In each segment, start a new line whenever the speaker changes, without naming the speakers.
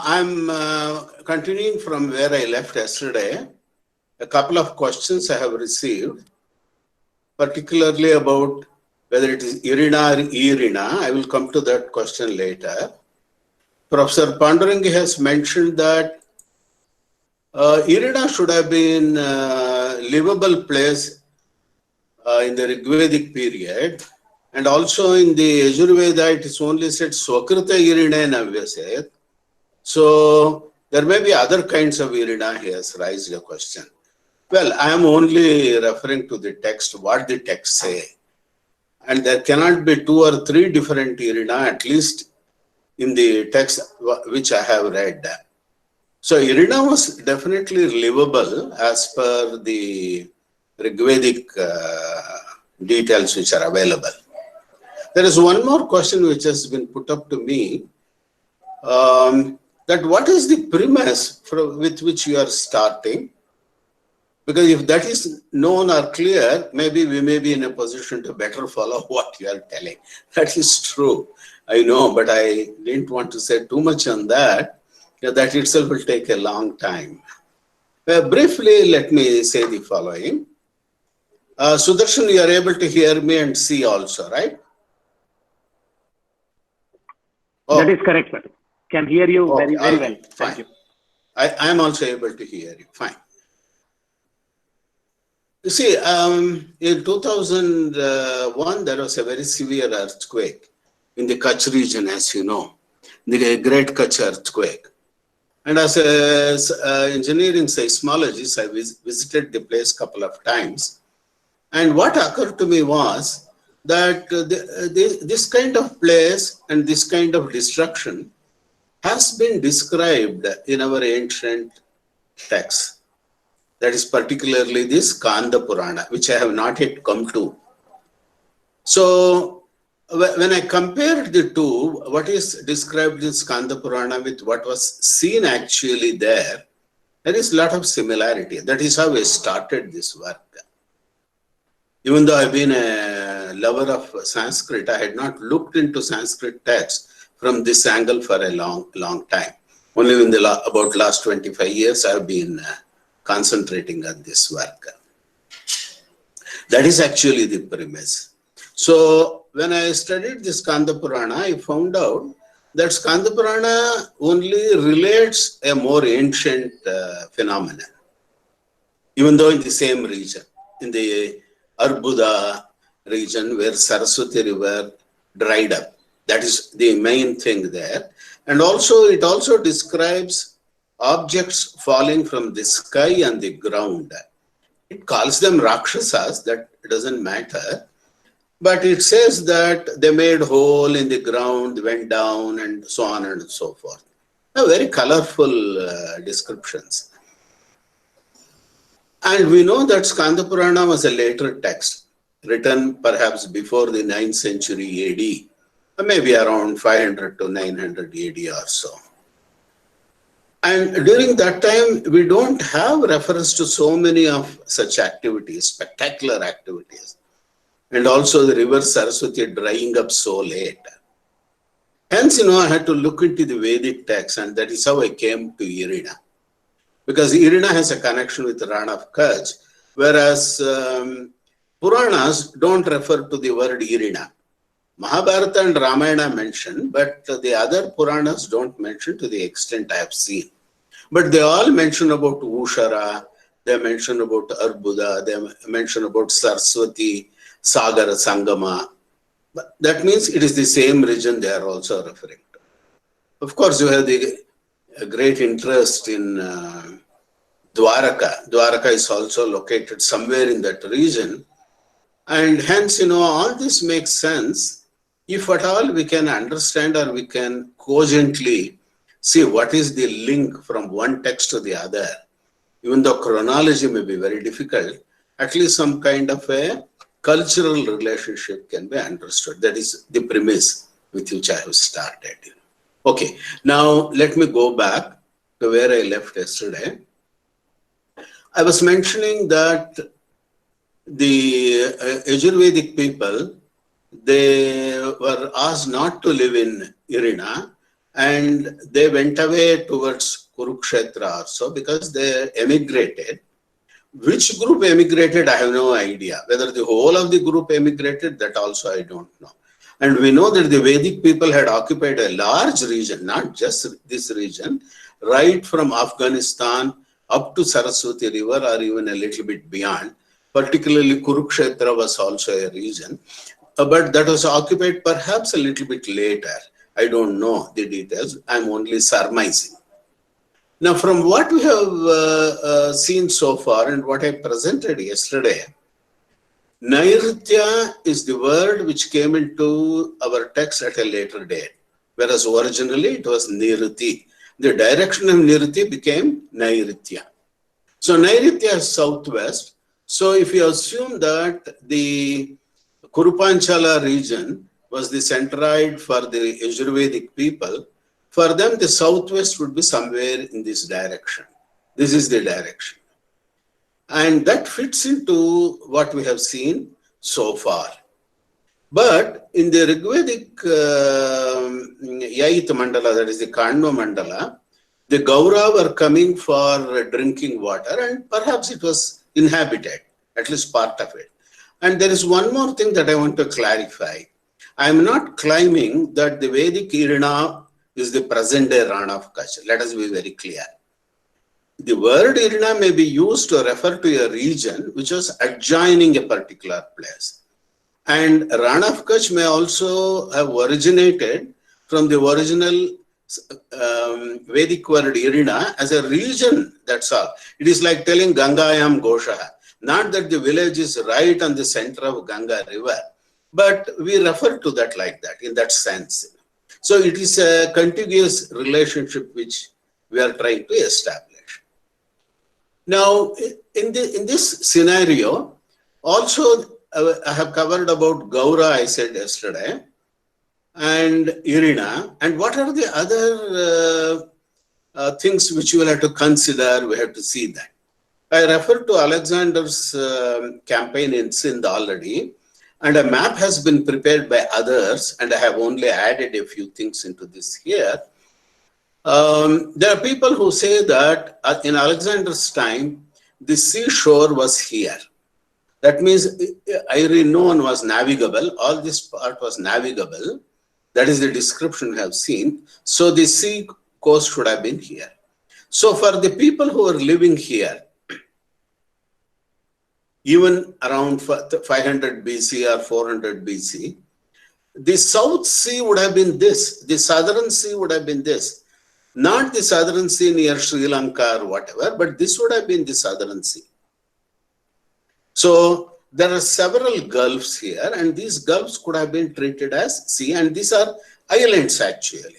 I'm continuing from where I left yesterday. A couple of questions I have received, particularly about whether it is IRINA or IRINA. I will come to that question later. Professor Pandurangi has mentioned that IRINA should have been a livable place in the Rigvedic period, and also in the Yajurveda it is only said Swakrita IRINA Navyaset. So there may be other kinds of IRINA. He has raised a question. Well, I am only referring to the text, what the text say. And there cannot be 2 or 3 different IRINA, at least in the text which I have read. So IRINA was definitely livable as per the Rigvedic details which are available. There is one more question which has been put up to me, that what is the premise with which you are starting? Because if that is known or clear, maybe we may be in a position to better follow what you are telling. That is true, I know, but I didn't want to say too much on that. That itself will take a long time. Briefly, let me say the following. Sudarshan, you are able to hear me and see also, right?
Oh. That is correct, sir. Can hear you very well.
Fine.
Thank you.
I am also able to hear you. Fine. You see, in 2001, there was a very severe earthquake in the Kutch region, as you know, the Great Kutch earthquake. And as an engineering seismologist, I visited the place a couple of times. And what occurred to me was that this kind of place and this kind of destruction has been described in our ancient texts. That is particularly this Kanda Purana, which I have not yet come to. So when I compared the two, what is described in Kanda Purana with what was seen actually there is a lot of similarity. That is how I started this work. Even though I've been a lover of Sanskrit, I had not looked into Sanskrit texts from this angle for a long time. Only in the about last 25 years, I've been concentrating on this work. That is actually the premise. So when I studied this Kanda Purana, I found out that Skanda Purana only relates a more ancient phenomenon, even though in the same region, in the Arbuda region where Saraswati river dried up. That is the main thing there. And also it also describes objects falling from the sky and the ground. It calls them Rakshasas, that doesn't matter. But it says that they made hole in the ground, went down, and so on and so forth. Very colorful descriptions. And we know that Skanda Purana was a later text, written perhaps before the 9th century AD, maybe around 500 to 900 AD or so. And during that time, we don't have reference to so many of such activities, spectacular activities. And also the river Saraswati drying up so late. Hence, I had to look into the Vedic text, and that is how I came to IRINA. Because IRINA has a connection with Rana of Kutch, whereas Puranas don't refer to the word IRINA. Mahabharata and Ramayana mention, but the other Puranas don't mention to the extent I have seen. But they all mention about Ushara, they mention about Arbuda, they mention about Saraswati, Sagara, Sangama. But that means it is the same region they are also referring to. Of course, you have the great interest in Dwaraka. Dwaraka is also located somewhere in that region. And hence, all this makes sense if at all we can understand or we can cogently see what is the link from one text to the other. Even though chronology may be very difficult, at least some kind of a cultural relationship can be understood. That is the premise with which I have started. Okay, now let me go back to where I left yesterday. I was mentioning that the Yajurvedic people, they were asked not to live in IRINA, and they went away towards Kurukshetra also because they emigrated. Which group emigrated, I have no idea. Whether the whole of the group emigrated, that also I don't know. And we know that the Vedic people had occupied a large region, not just this region, right from Afghanistan up to Saraswati River or even a little bit beyond. Particularly Kurukshetra was also a region, but that was occupied perhaps a little bit later. I don't know the details. I'm only surmising. Now, from what we have seen so far and what I presented yesterday, Nairitya is the word which came into our text at a later date, whereas originally it was Niriti. The direction of Niriti became Nairitya. So Nairitya is southwest. So if you assume that the Kurupanchala region was the centroid for the Yajurvedic people, for them the southwest would be somewhere in this direction. This is the direction. And that fits into what we have seen so far. But in the Rigvedic Yait Mandala, that is the Kandva Mandala, the Gaura were coming for drinking water, and perhaps it was inhabited, at least part of it. And there is one more thing that I want to clarify. I am not claiming that the Vedic Irina is the present day Rana of Kutch. Let us be very clear. The word Irina may be used to refer to a region which was adjoining a particular place. And Rana of Kutch may also have originated from the original Vedic word Irina as a region, that's all. It is like telling Gangayam Goshaha. Not that the village is right on the center of Ganga river, but we refer to that like that, in that sense. So it is a contiguous relationship which we are trying to establish. Now, in this scenario, also I have covered about Gaura, I said yesterday, and Irina, and what are the other things which you will have to consider, we have to see that. I referred to Alexander's campaign in Sindh already, and a map has been prepared by others, and I have only added a few things into this here. There are people who say that in Alexander's time, the seashore was here. That means Irene was navigable. All this part was navigable. That is the description we have seen. So the sea coast should have been here. So for the people who are living here, even around 500 BC or 400 BC, the South Sea would have been this. The Southern Sea would have been this. Not the Southern Sea near Sri Lanka or whatever, but this would have been the Southern Sea. So there are several gulfs here, and these gulfs could have been treated as sea, and these are islands actually.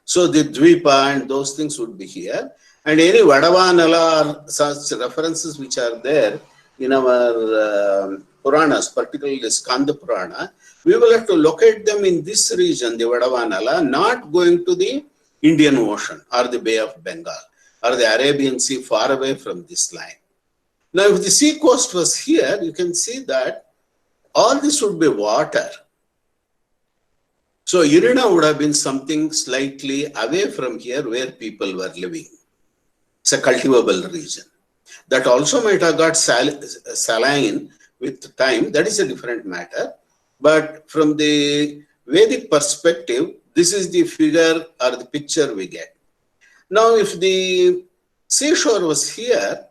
So the Dvipa and those things would be here, and any Vadavanala or such references which are there in our Puranas, particularly Skanda Purana, we will have to locate them in this region, the Vadavanala, not going to the Indian Ocean or the Bay of Bengal or the Arabian Sea far away from this line. Now, if the sea coast was here, you can see that all this would be water. So Irina would have been something slightly away from here where people were living. It's a cultivable region. That also might have got saline with time. That is a different matter. But from the Vedic perspective, this is the figure or the picture we get. Now, if the seashore was here,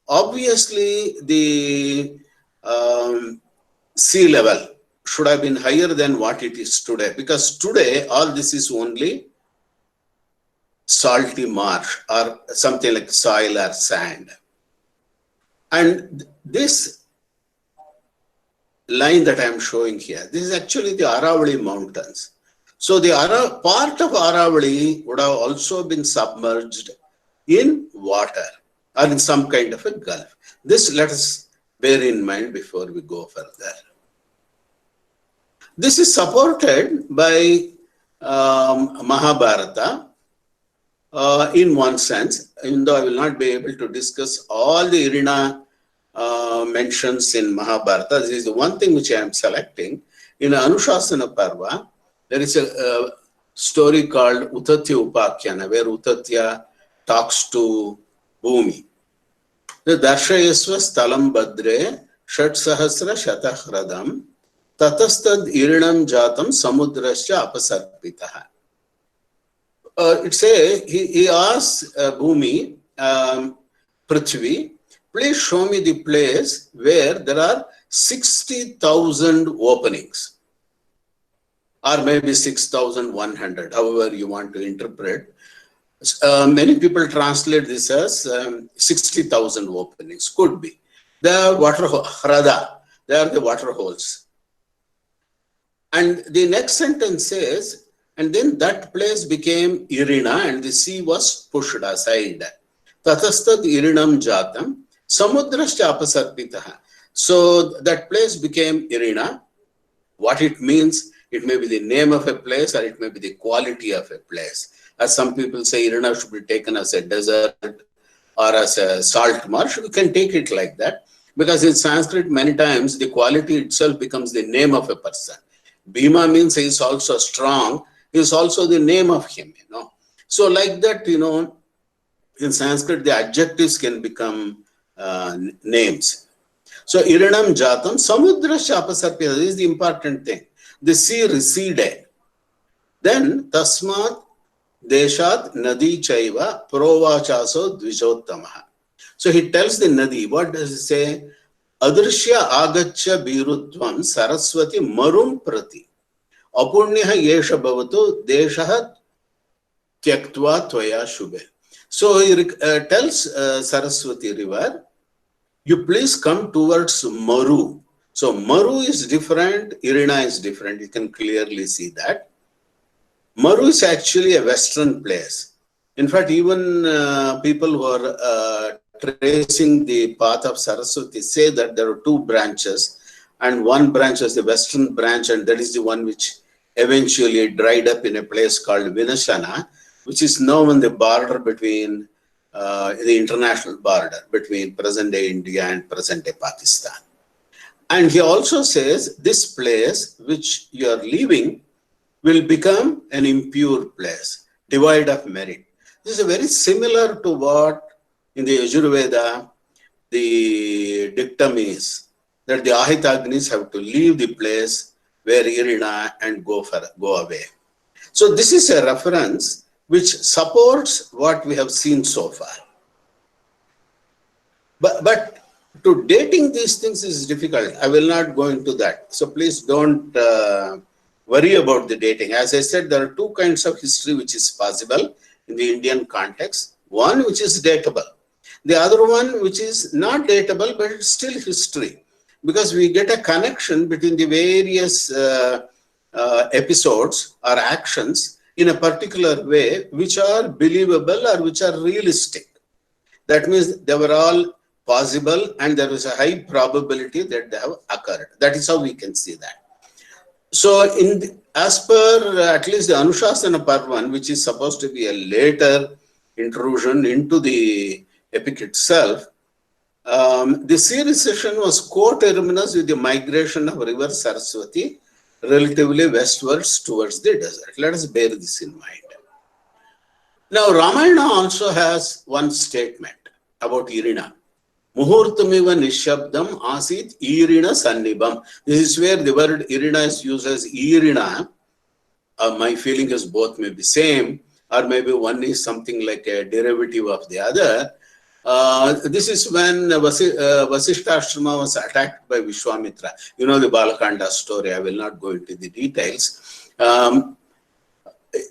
obviously the sea level should have been higher than what it is today, because today all this is only salty marsh or something like soil or sand. And this line that I am showing here, this is actually the Aravali mountains. So the part of Aravali would have also been submerged in water or in some kind of a gulf. This let us bear in mind before we go further. This is supported by Mahabharata in one sense, even though I will not be able to discuss all the Irina mentions in Mahabharata. This is the one thing which I am selecting. In Anushasana Parva, there is story called Utatya Upakyana, where Utatya talks to Bhumi. The Darshayasva Stalam Badre Shat Sahasra Shatahradam Tatastad Irinam Jatam Samudrasya Apasarpitaha. He asks Bhumi, Prithvi, please show me the place where there are 60,000 openings, or maybe 6,100, however you want to interpret. Many people translate this as 60,000 openings, could be. They are water hrada, they are the water holes. And the next sentence says, and then that place became Irina and the sea was pushed aside. Tatastad Irinam Jatam, Samudrasya Apasarpitaha. So that place became Irina. What it means, it may be the name of a place or it may be the quality of a place. As some people say, Irina should be taken as a desert or as a salt marsh. We can take it like that. Because in Sanskrit, many times the quality itself becomes the name of a person. Bhima means he is also strong. He is also the name of him, So like that, in Sanskrit, the adjectives can become names. So Irinam Jatam, Samudrasya Apasarpitaha, this is the important thing. The sea receded. Then Tasmat Deshat Nadi Chaiva Provachaso Dvijottamaha. So he tells the Nadi, what does he say? Adrishya Agacha Birudvam Saraswati Marum Prati Apurniha Yesha Bhavatu Deshahat Tyaktva Tvaya Shubhe. So he tells Saraswati river, you please come towards Maru. So Maru is different, Irina is different. You can clearly see that. Maru is actually a western place. In fact, even people who are tracing the path of Saraswati say that there are two branches, and one branch is the western branch, and that is the one which eventually dried up in a place called Vinashana, which is now on the border between the international border between present-day India and present-day Pakistan. And he also says this place which you are leaving will become an impure place, devoid of merit. This is very similar to what in the Yajurveda the dictum is, that the Ahitagnis have to leave the place where Irina and go away. So this is a reference which supports what we have seen so far. But to dating these things is difficult. I will not go into that. So please don't worry about the dating. As I said, there are two kinds of history which is possible in the Indian context. One which is dateable. The other one which is not dateable, but it's still history. Because we get a connection between the various episodes or actions in a particular way, which are believable or which are realistic. That means they were all possible and there is a high probability that they have occurred. That is how we can see that. So as per at least the Anushasana Parvan, which is supposed to be a later intrusion into the epic itself, the sea recession was co-terminus with the migration of river Saraswati relatively westwards towards the desert. Let us bear this in mind. Now, Ramayana also has one statement about Irina. Muhurtamiva nishabdam asit Irina sannibam. This is where the word Irina is used as Irina. My feeling is both may be same, or maybe one is something like a derivative of the other. This is when Vasishtha Ashrama was attacked by Vishwamitra. You know the Balakanda story. I will not go into the details.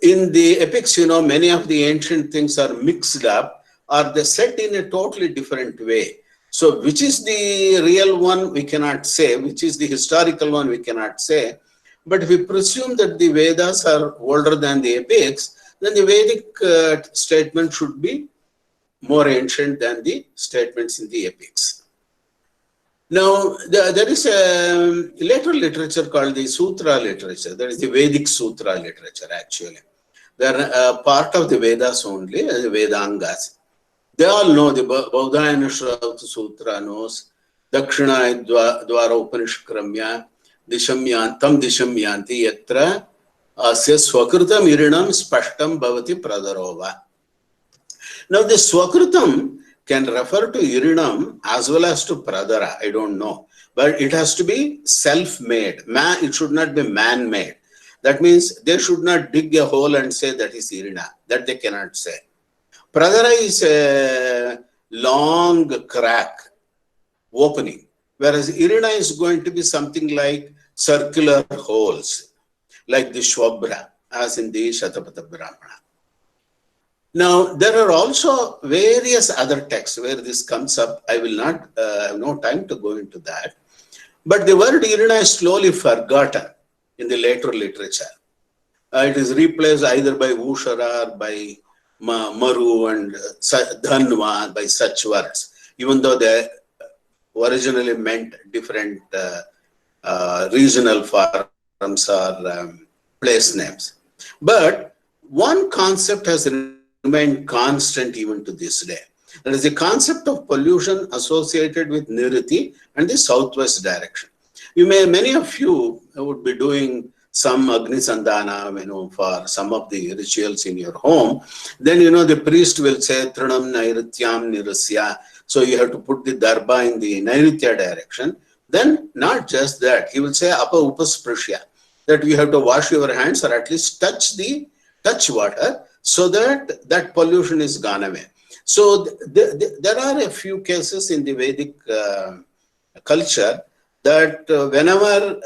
In the epics, many of the ancient things are mixed up, or they're set in a totally different way. So which is the real one, we cannot say. Which is the historical one, we cannot say. But if we presume that the Vedas are older than the epics, then the Vedic statement should be more ancient than the statements in the epics. Now, there is a later literature called the Sutra literature. That is the Vedic Sutra literature, actually. They are part of the Vedas only, the Vedangas. They all know the Baudhayana Shravata Sutra knows, Dakshina Dwara Upanishkramya, Dishamyantam Dishamyanti Yatra Asya swakritam irinam spashtam bhavati pradarova. Now this swakritam can refer to irinam as well as to pradara. I don't know. But it has to be self-made. It should not be man-made. That means they should not dig a hole and say that is irina. That they cannot say. Pradara is a long crack opening, whereas irina is going to be something like circular holes, like the Shwabra, as in the Shatapatha Brahmana. Now, there are also various other texts where this comes up. I will not have no time to go into that. But the word irina is slowly forgotten in the later literature. It is replaced either by Ushara or by Maru and Dhanva, by such words, even though they originally meant different regional forms or place names. But one concept has remained constant even to this day. That is the concept of pollution associated with Niriti and the southwest direction. Many of you would be doing some Agni Sandhana, for some of the rituals in your home. Then, the priest will say, Trinam Nairityam Nirasya. So you have to put the darba in the Nairitya direction. Then, not just that, he will say, Apa Upasprishya, that you have to wash your hands or at least touch water so that that pollution is gone away. So there are a few cases in the Vedic culture that whenever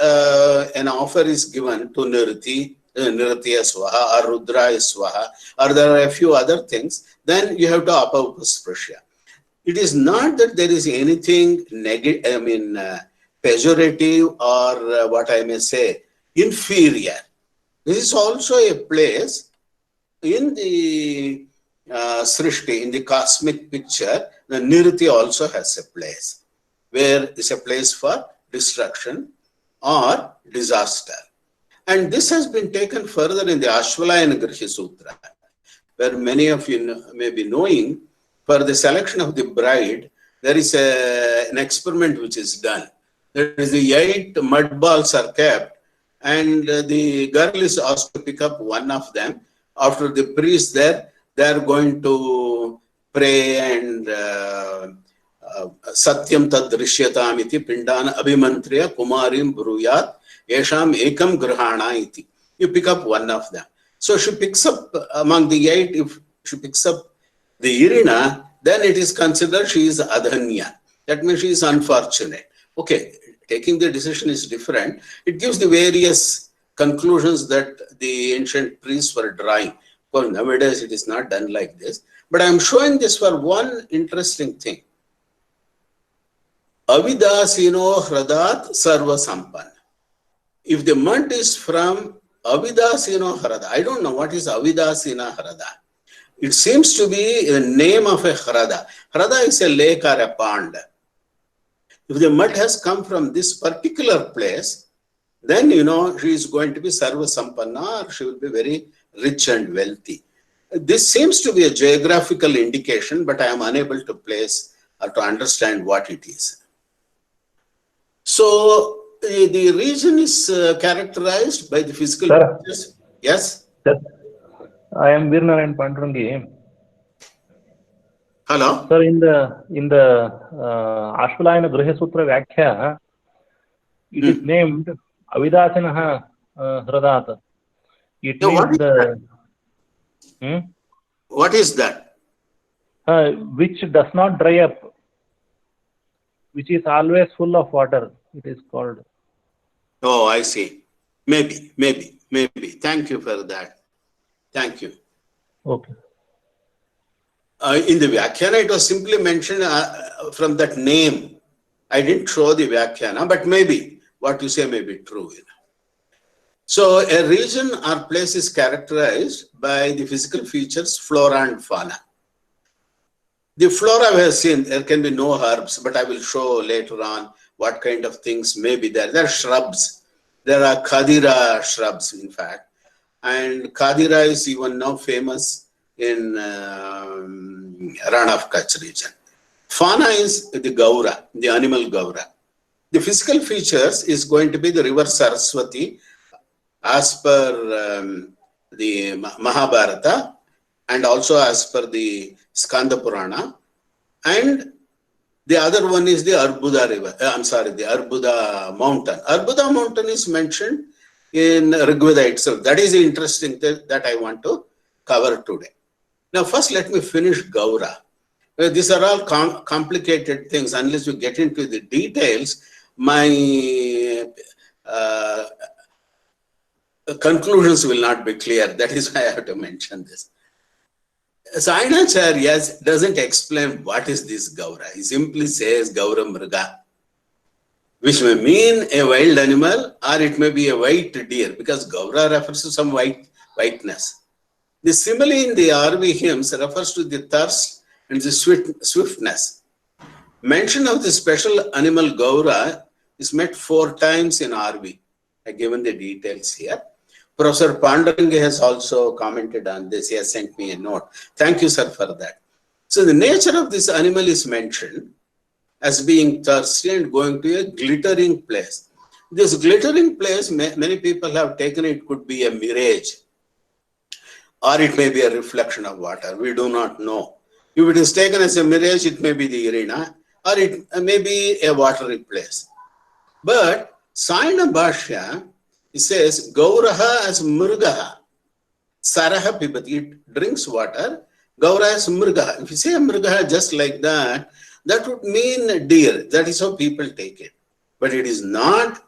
an offer is given to Niratiya Swaha or Rudra Swaha, or there are a few other things, then you have to Apa Upasprishya. It is not that there is anything negative, pejorative or what I may say, inferior. This is also a place in the Srishti, in the cosmic picture. The Niriti also has a place where it's a place for destruction or disaster. And this has been taken further in the Ashvalayana Griha Sutra, where many of you may be knowing, for the selection of the bride, there is an experiment which is done. There is the 8 mud balls are kept, and the girl is asked to pick up one of them. After the priest there, they are going to pray and Satyam tad drishyataam iti pindana abhimantriya kumarim bruyat yesham ekam grahana iti. You pick up one of them. So she picks up among the 8, if she picks up the irina, then it is considered she is adhanya. That means she is unfortunate. Okay, taking the decision is different. It gives the various conclusions that the ancient priests were drawing. Because nowadays it is not done like this. But I am showing this for one interesting thing. Avidasino hradat sarva sampan. If the mud is from Avidasino hrada, I don't know what is Avidasina hrada. It seems to be the name of a hrada. Hrada is a lake or a pond. If the mud has come from this particular place, then she is going to be sarva sampanna, or she will be very rich and wealthy. This seems to be a geographical indication, but I am unable to place or to understand what it is. So the region is characterized by the physical features. Yes?
Sir, I am Veernarayan Pandurangi.
Hello?
Sir, in the Ashvalayana Griha Sutra Vyakhya, it is named Avidasinaha Hradat. It means
what is that?
Which does not dry up, which is always full of water, it is called.
Oh, I see. Maybe. Thank you for that. Thank you.
Okay.
In the Vyakhyana, it was simply mentioned from that name. I didn't show the Vyakhyana, but maybe what you say may be true. So a region or place is characterized by the physical features, flora and fauna. The flora we have seen, there can be no herbs, but I will show later on what kind of things may be there. There are shrubs. There are Khadira shrubs, in fact. And Khadira is even now famous in Ran of Kutch region. Fauna is the Gaura, the animal Gaura. The physical features is going to be the river Saraswati as per the Mahabharata and also as per the Skanda Purana. And the other one is the Arbuda river. The Arbuda mountain. Arbuda mountain is mentioned in Rigveda itself. That is the interesting thing that I want to cover today. Now, first, let me finish Gaura. These are all complicated things. Unless you get into the details, my conclusions will not be clear. That is why I have to mention this. Sainacharya doesn't explain what is this Gaura. He simply says Gaura Mriga, which may mean a wild animal or it may be a white deer, because Gaura refers to some whiteness. The simile in the RV hymns refers to the thirst and the swiftness. Mention of the special animal Gaura is met 4 times in RV. I have given the details here. Professor Panduranga has also commented on this. He has sent me a note. Thank you, sir, for that. So the nature of this animal is mentioned as being thirsty and going to a glittering place. This glittering place, many people have taken it could be a mirage, or it may be a reflection of water. We do not know. If it is taken as a mirage, it may be the arena, or it may be a watery place. But Sayana Bhashya, it says, Gauraha as Murgaha, Saraha Pibati, it drinks water, Gaura as Murgaha. If you say Murgaha just like that, that would mean deer. That is how people take it. But it is not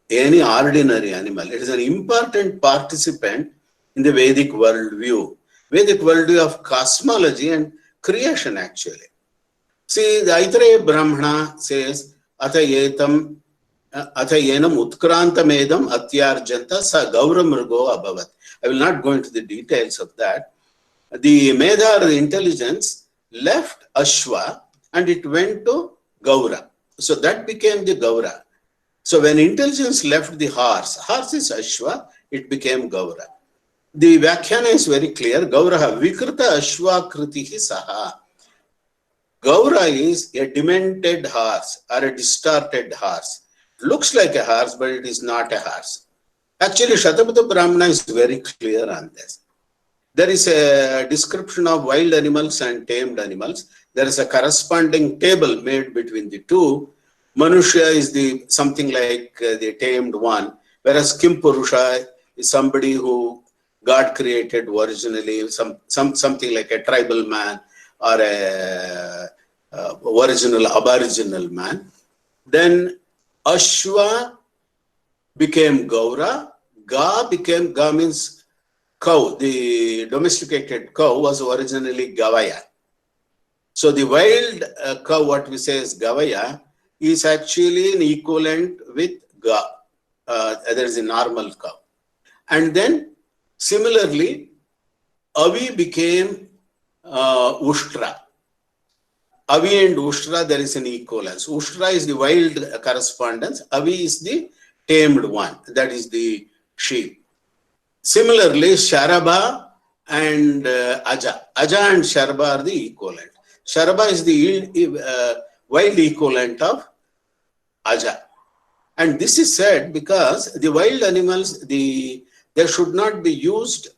any ordinary animal. It is an important participant in the Vedic worldview of cosmology and creation, actually. See, the Aitareya Brahmana says, Atha yenam utkrantamedam atyarjanta sa gaura mrugo abhavat. I will not go into the details of that. The Medha, the intelligence, left Ashwa and it went to Gaura. So that became the Gaura. So when intelligence left the horse is Ashwa, it became Gaura. The Vyakhyana is very clear. Gauraha vikrita ashwa kritihi saha. Gaura is a demented horse or a distorted horse. Looks like a horse, but it is not a horse. Actually, Shatabata Brahmana is very clear on this. There is a description of wild animals and tamed animals. There is a corresponding table made between the two. Manushya is something like the tamed one, whereas Kim Purusha is somebody who God created originally, something like a tribal man or a aboriginal man. Then Ashwa became Gaura. Ga means cow. The domesticated cow was originally Gavaya. So the wild cow, what we say is Gavaya, is actually an equivalent with Ga. There is a normal cow. And then similarly, Avi became Ushtra. Avi and Ushtra, there is an equivalence. Ushtra is the wild correspondence. Avi is the tamed one. That is the sheep. Similarly, Sharaba and Aja. Aja and Sharaba are the equivalent. Sharaba is the wild equivalent of Aja. And this is said because the wild animals, they should not be used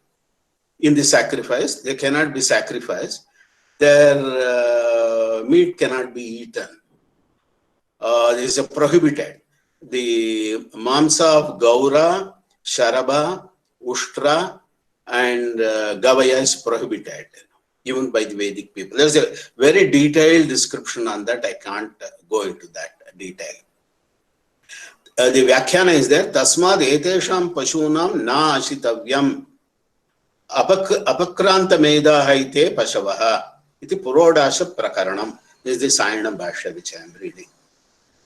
in the sacrifice. They cannot be sacrificed. Their meat cannot be eaten. This is prohibited. The mamsa of Gaura, Sharaba, Ushtra, and Gavaya is prohibited, even by the Vedic people. There's a very detailed description on that. I can't go into that detail. The Vyakhyana is there. Tasmad etesham pashunam na ashitavyam apakranta meda haite pashavaha. Iti Purodasha Prakaranam. This is the Sayana Bhashya which I am reading.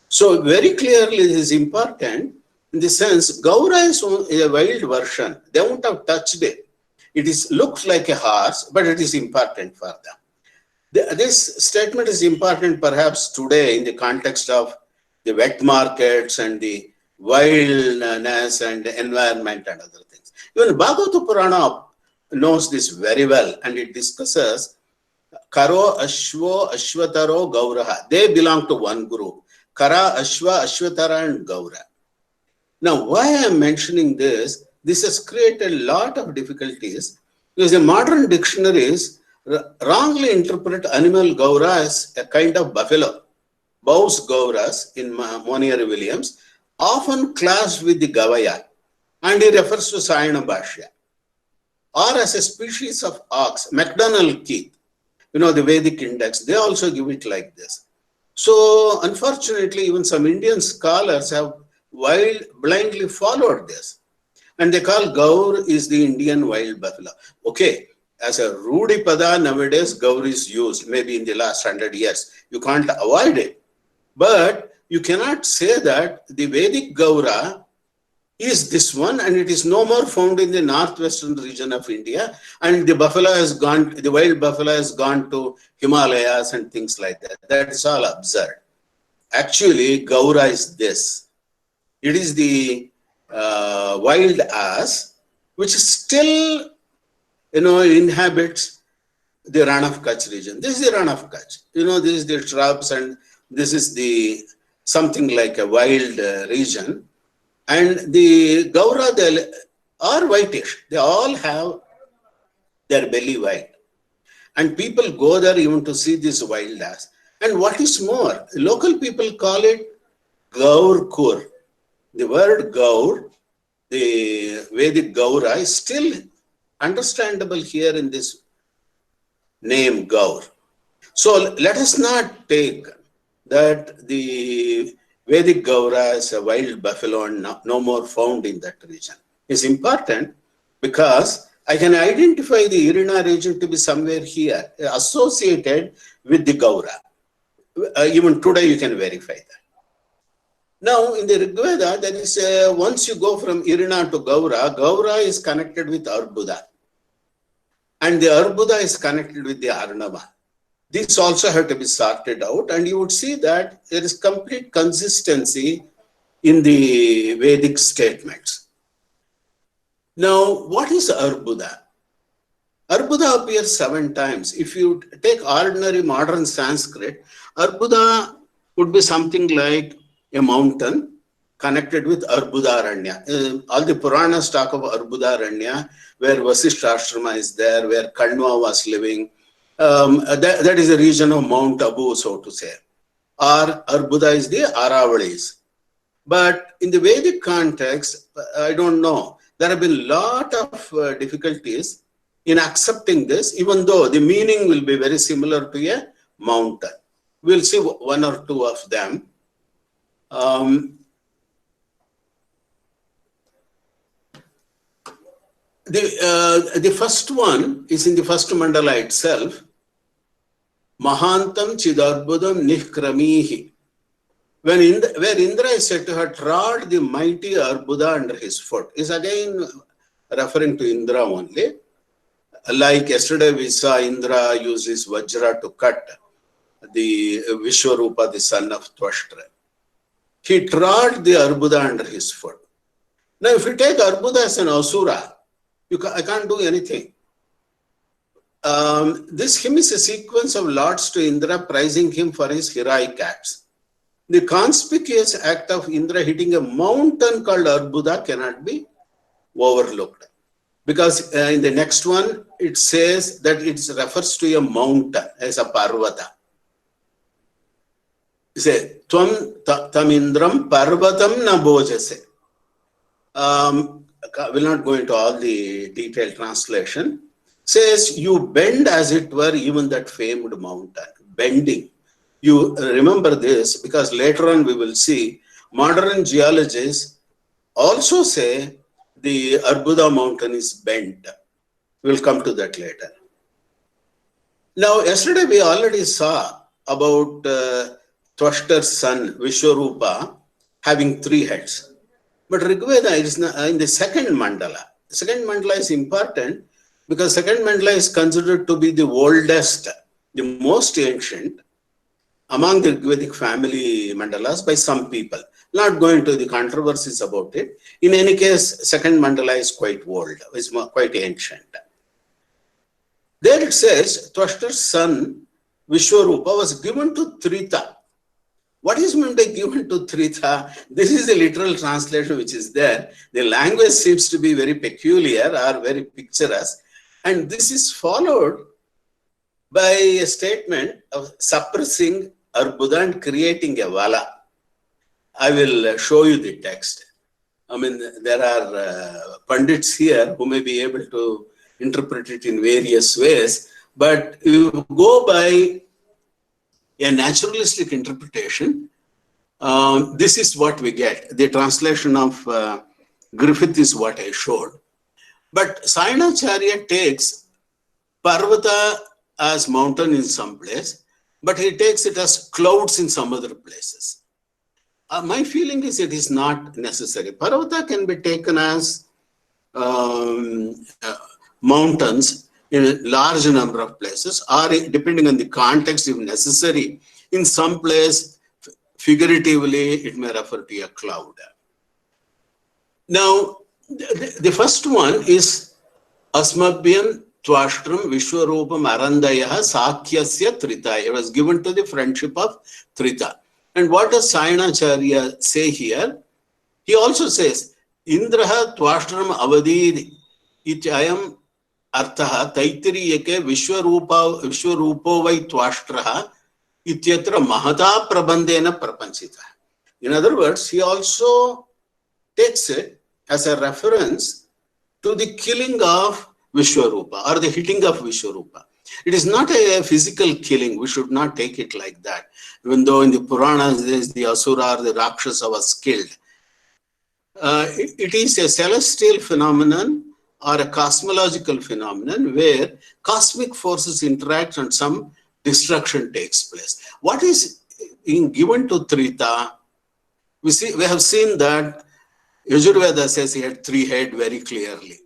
So very clearly this is important in the sense Gaura is a wild version. They won't have touched it. It looks like a horse, but it is important for them. This statement is important perhaps today in the context of the wet markets and the wildness and the environment and other things. Even Bhagavata Purana knows this very well, and it discusses Karo, Ashwo, Ashwataro, Gauraha. They belong to one group. Kara, Ashwa, Ashwatara and Gaura. Now, why I am mentioning this, This has created a lot of difficulties because the modern dictionaries wrongly interpret animal Gaura as a kind of buffalo. Bowes Gauras in Monier Williams, often classed with the Gavaya, and he refers to Sayana Bhashya, or as a species of ox. MacDonald Keith, the Vedic index, they also give it like this. So, unfortunately, even some Indian scholars have blindly followed this, and they call Gaur is the Indian wild buffalo. Okay, as a Rudipada nowadays, Gaur is used, maybe in the last 100 years. You can't avoid it. But you cannot say that the Vedic Gaura is this one and it is no more found in the northwestern region of India, and the wild buffalo has gone to Himalayas and things like that. That's all absurd. Actually, Gaura is this. It is the wild ass which still inhabits the Rann of Kutch region. This is the Rann of Kutch. This is the shrubs, and this is the something like a wild region. And the Gaura, they are whitish. They all have their belly white. And people go there even to see this wild ass. And what is more, local people call it Gaur-kur. The word Gaur, the Vedic Gaura, is still understandable here in this name Gaur. So let us not take that the Vedic Gaura is a wild buffalo and no more found in that region. It's important because I can identify the Irina region to be somewhere here associated with the Gaura. Even today you can verify that. Now in the Rig Veda, there is once you go from Irina to Gaura, Gaura is connected with Arbuda. And the Arbuda is connected with the Arnava. These also have to be sorted out, and you would see that there is complete consistency in the Vedic statements. Now, what is Arbuda? Arbuda appears 7 times. If you take ordinary modern Sanskrit, Arbuda would be something like a mountain connected with Arbudaranya. All the Puranas talk of Arbudaranya, where Vasishtha Ashrama is there, where Kanva was living. That is the region of Mount Abu, so to say. Or Arbuda is the Aravalis. But in the Vedic context, I don't know. There have been a lot of difficulties in accepting this, even though the meaning will be very similar to a mountain. We'll see 1 or 2 of them. The first one is in the first mandala itself. Mahantam Chidarbudam Nihkramihi. Where Indra is said to have trod the mighty Arbuda under his foot, is again referring to Indra only. Like yesterday we saw Indra use his Vajra to cut the Vishwarupa, the son of Twashtra. He trod the Arbuda under his foot. Now if you take Arbuda as an Asura, I can't do anything. This hymn is a sequence of lauds to Indra praising him for his heroic acts. The conspicuous act of Indra hitting a mountain called Arbuda cannot be overlooked. Because in the next one, it says that it refers to a mountain as a Parvata. It says, Tvam tamindram parvatam na bojase. I will not go into all the detailed translation. Says, you bend as it were even that famed mountain. Bending. You remember this because later on we will see modern geologists also say the Arbuda mountain is bent. We will come to that later. Now, yesterday we already saw about Twashtar's son Vishwarupa having 3 heads. But Rigveda is in the second mandala. The second mandala is important because second mandala is considered to be the oldest, the most ancient among the Rigvedic family mandalas by some people. Not going to the controversies about it. In any case, second mandala is quite old, it's quite ancient. There it says, Twashtar's son Vishwarupa was given to Trita. What is meant by given to Trita? This is the literal translation which is there. The language seems to be very peculiar or very picturesque. And this is followed by a statement of suppressing Arbuda and creating a Vala. I will show you the text. I mean, there are pundits here who may be able to interpret it in various ways, but if you go by a naturalistic interpretation, this is what we get. The translation of Griffith is what I showed. But Sayanacharya takes Parvata as mountain in some place, but he takes it as clouds in some other places. My feeling is it is not necessary. Parvata can be taken as mountains in a large number of places, or depending on the context, if necessary, in some place, figuratively, it may refer to a cloud. Now, the first one is Asmabhyam Twashtram Vishwarupam Arandayaha Sakhyasya Trita. It was given to the friendship of Trita. And what does Sayanacharya say here? He also says, Indraha Twashtram Avadi Ityayam Arthaha Taitiriyake Vishwarupo Vai Twashtraha Ityatra Mahata Prabandena Prapanchita. In other words, he also takes it as a reference to the killing of Vishwarupa or the hitting of Vishwarupa. It is not a physical killing. We should not take it like that. Even though in the Puranas there is the Asura or the Rakshasa was killed. It is a celestial phenomenon or a cosmological phenomenon where cosmic forces interact and some destruction takes place. What is being given to Trita? We have seen that Yajurveda says he had 3 heads very clearly.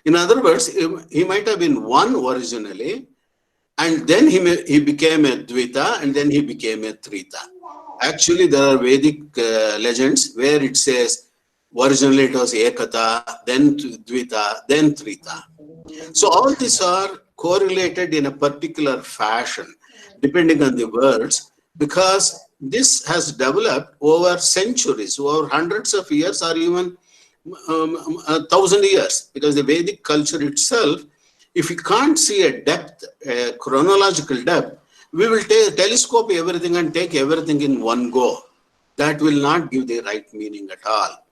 In other words, he might have been one originally, and then he became a Dvita, and then he became a Trita. Actually, there are Vedic legends where it says originally it was Ekata, then Dvita, then Trita. So all these are correlated in a particular fashion, depending on the words, because this has developed over centuries, over hundreds of years, or even 1,000 years, because the Vedic culture itself, if we can't see a depth, a chronological depth, we will telescope everything and take everything in one go. That will not give the right meaning at all.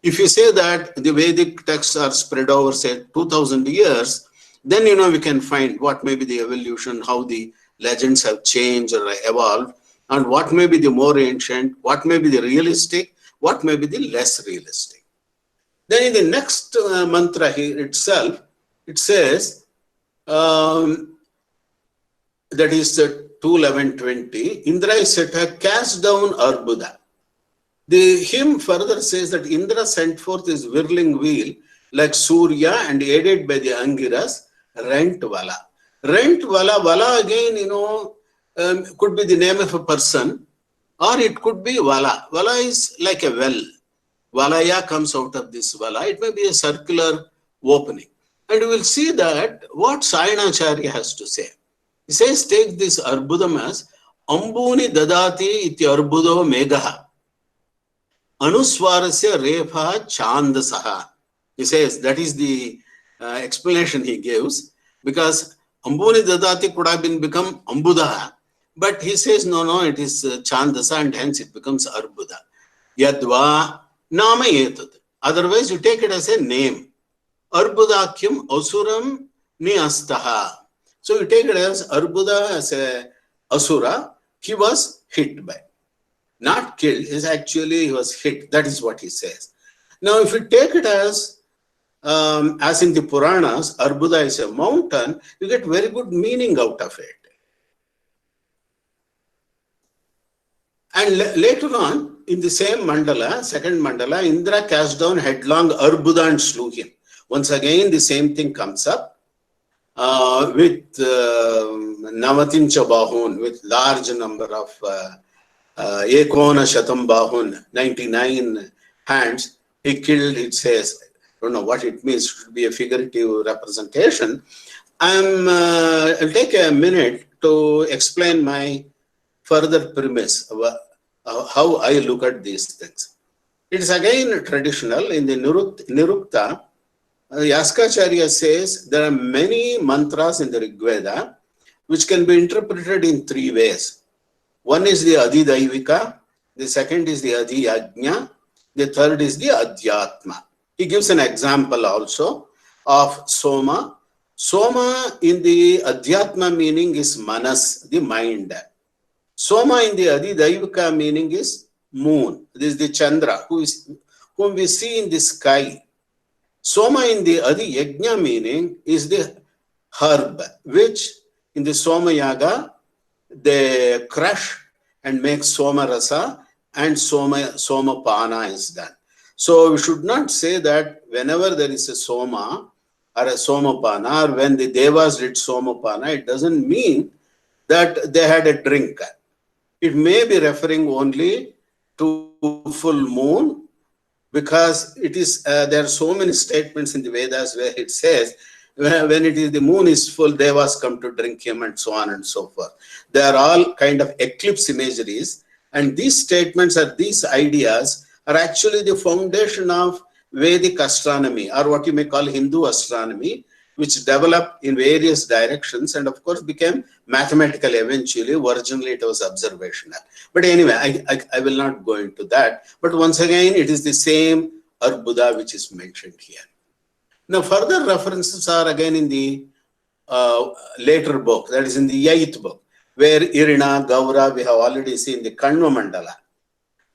If you say that the Vedic texts are spread over, say, 2,000 years, then, we can find what may be the evolution, how the legends have changed or evolved, and what may be the more ancient, what may be the realistic, what may be the less realistic. Then in the next mantra here itself, it says, that is 2:11:20, Indra is said to have cast down Arbuda. The hymn further says that Indra sent forth his whirling wheel like Surya and aided by the Angiras, rent Vala. Rent Vala, Vala again, could be the name of a person, or it could be Vala. Vala is like a well. Valaya comes out of this Vala. It may be a circular opening. And we will see that what Sayanacharya has to say. He says, take this Arbudam as Ambuni Dadati iti Arbudo Megaha. Anuswarasya Refa Chandasaha. He says, that is the explanation he gives, because Ambuni Dadati could have become Ambudaha. But he says, no, it is Chandasa, and hence it becomes Arbuda. Yadva Nama Etat. Otherwise, you take it as a name. Arbudakyam Asuram Niastaha. So you take it as Arbuda as a Asura. He was hit by. Not killed, he was hit. That is what he says. Now, if you take it as in the Puranas, Arbuda is a mountain, you get very good meaning out of it. And later on, in the same mandala, second mandala, Indra cast down headlong Arbuda and slew him. Once again, the same thing comes up with Navatincha Bahun, with large number of Ekona Shatam Bahun, 99 hands. He killed, it says, I don't know what it means, it should be a figurative representation. I'll take a minute to explain my further premise. how I look at these things. It is again traditional in the Nirukta. Yaskacharya says there are many mantras in the Rig Veda which can be interpreted in three ways. One is the Adidaivika, the second is the Adiyajna, the third is the Adhyatma. He gives an example also of Soma. Soma in the Adhyatma meaning is Manas, the mind. Soma in the Adidaivika meaning is moon. This is the Chandra, whom we see in the sky. Soma in the Adi Yajna meaning is the herb, which in the Soma Yaga they crush and make Soma Rasa, and Soma Pana is done. So we should not say that whenever there is a Soma or a Soma Pana, or when the Devas did Soma Pana, it doesn't mean that they had a drink. It may be referring only to full moon, because it is there are so many statements in the Vedas where it says when it is the moon is full, Devas come to drink him, and so on and so forth. They are all kind of eclipse imageries, and these statements or these ideas are actually the foundation of Vedic astronomy, or what you may call Hindu astronomy, which developed in various directions and of course became mathematical eventually. Originally it was observational. But anyway, I will not go into that. But once again, it is the same Arbuda which is mentioned here. Now further references are again in the later book, that is in the 8th book, where Irina, Gaura, we have already seen the Kanva Mandala.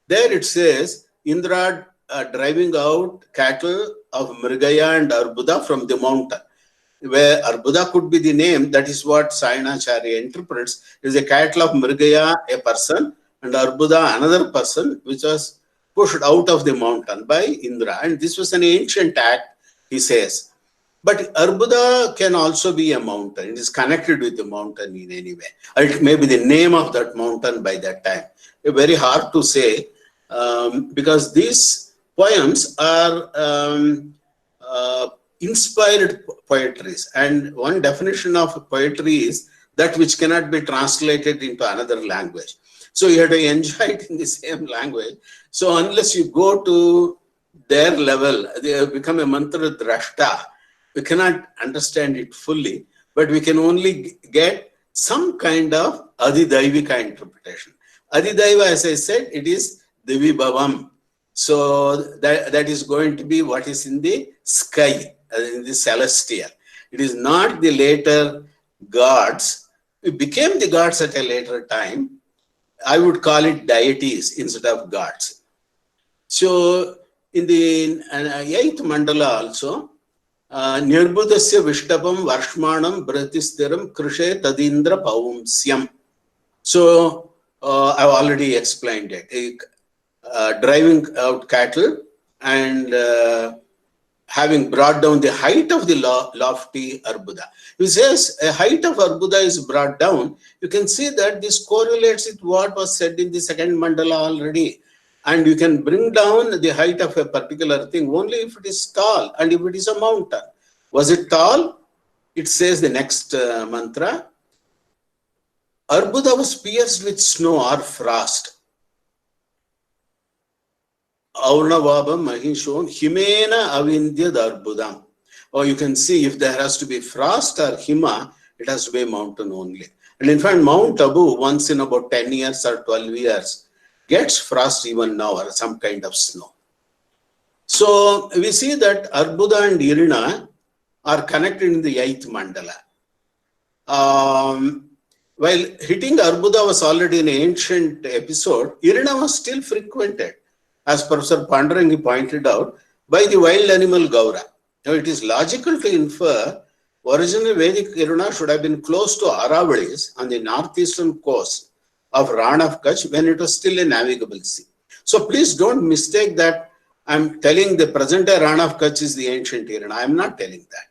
There it says Indra driving out cattle of Mrigaya and Arbuda from the mountain. Where Arbuda could be the name, that is what Sayanacharya interprets, is a cattle of Mrigaya, a person, and Arbuda, another person, which was pushed out of the mountain by Indra. And this was an ancient act, he says. But Arbuda can also be a mountain. It is connected with the mountain in any way. Or it may be the name of that mountain by that time. It's very hard to say, because these poems are inspired poetries, and one definition of poetry is that which cannot be translated into another language. So you have to enjoy it in the same language. So unless you go to their level, they have become a mantra drashta. We cannot understand it fully, but we can only get some kind of Adidaivika interpretation. Adidaiva, as I said, it is Devi Bhavam. So that is going to be what is in the sky, in the celestial. It is not the later gods. It became the gods at a later time. I would call it deities instead of gods. So in the 8th mandala also, Nirbudasya Vishtapam Varshmanam Bratistiram Krishe Tadindra Paumsyam. So I've already explained it. Driving out cattle and having brought down the height of the lofty Arbuda. He says a height of Arbuda is brought down. You can see that this correlates with what was said in the 2nd mandala already. And you can bring down the height of a particular thing only if it is tall and if it is a mountain. Was it tall? It says the next mantra. Arbuda was pierced with snow or frost. Aurnavabam Mahishon Himena Avindya Darbudam. Or you can see if there has to be frost or Hima, it has to be a mountain only. And in fact, Mount Abu, once in about 10 years or 12 years, gets frost even now or some kind of snow. So we see that Arbuda and Irina are connected in the 8th mandala. While hitting Arbuda was already an ancient episode, Irina was still frequented, as Professor Pandarangi pointed out, by the wild animal Gaura. Now it is logical to infer original Vedic Irina should have been close to Aravalis on the northeastern coast of Ran of Kutch when it was still a navigable sea. So please don't mistake that I'm telling the present day Ran of Kutch is the ancient Irina. I'm not telling that.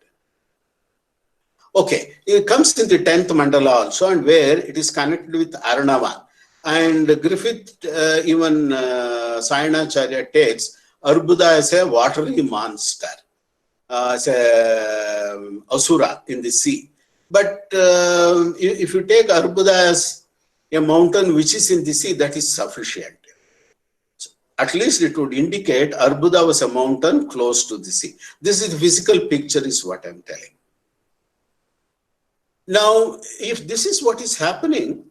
Okay, it comes in the 10th mandala also, and where it is connected with Arnava. And Griffith, even Sayanacharya takes Arbuda as a watery monster, as a asura in the sea. But if you take Arbuda as a mountain which is in the sea, that is sufficient. at least it would indicate Arbuda was a mountain close to the sea. This is the physical picture is what I'm telling. Now, if this is what is happening,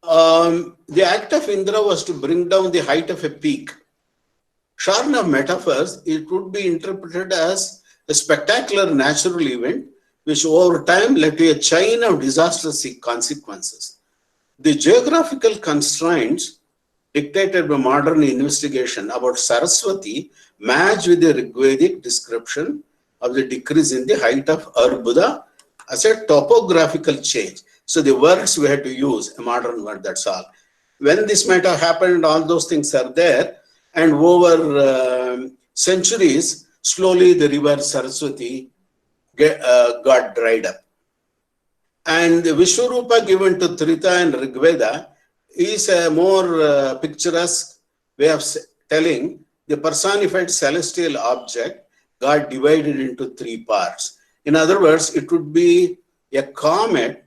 the act of Indra was to bring down the height of a peak. Shorn of metaphors, it would be interpreted as a spectacular natural event which over time led to a chain of disastrous consequences. The geographical constraints dictated by modern investigation about Saraswati match with the Rigvedic description of the decrease in the height of Arbuda as a topographical change. So the words we had to use, a modern word, that's all. When this might have happened, all those things are there, and over centuries, slowly the river Saraswati got dried up. And the Vishwarupa given to Trita and Rigveda is a more picturesque way of telling the personified celestial object got divided into three parts. In other words, it would be a comet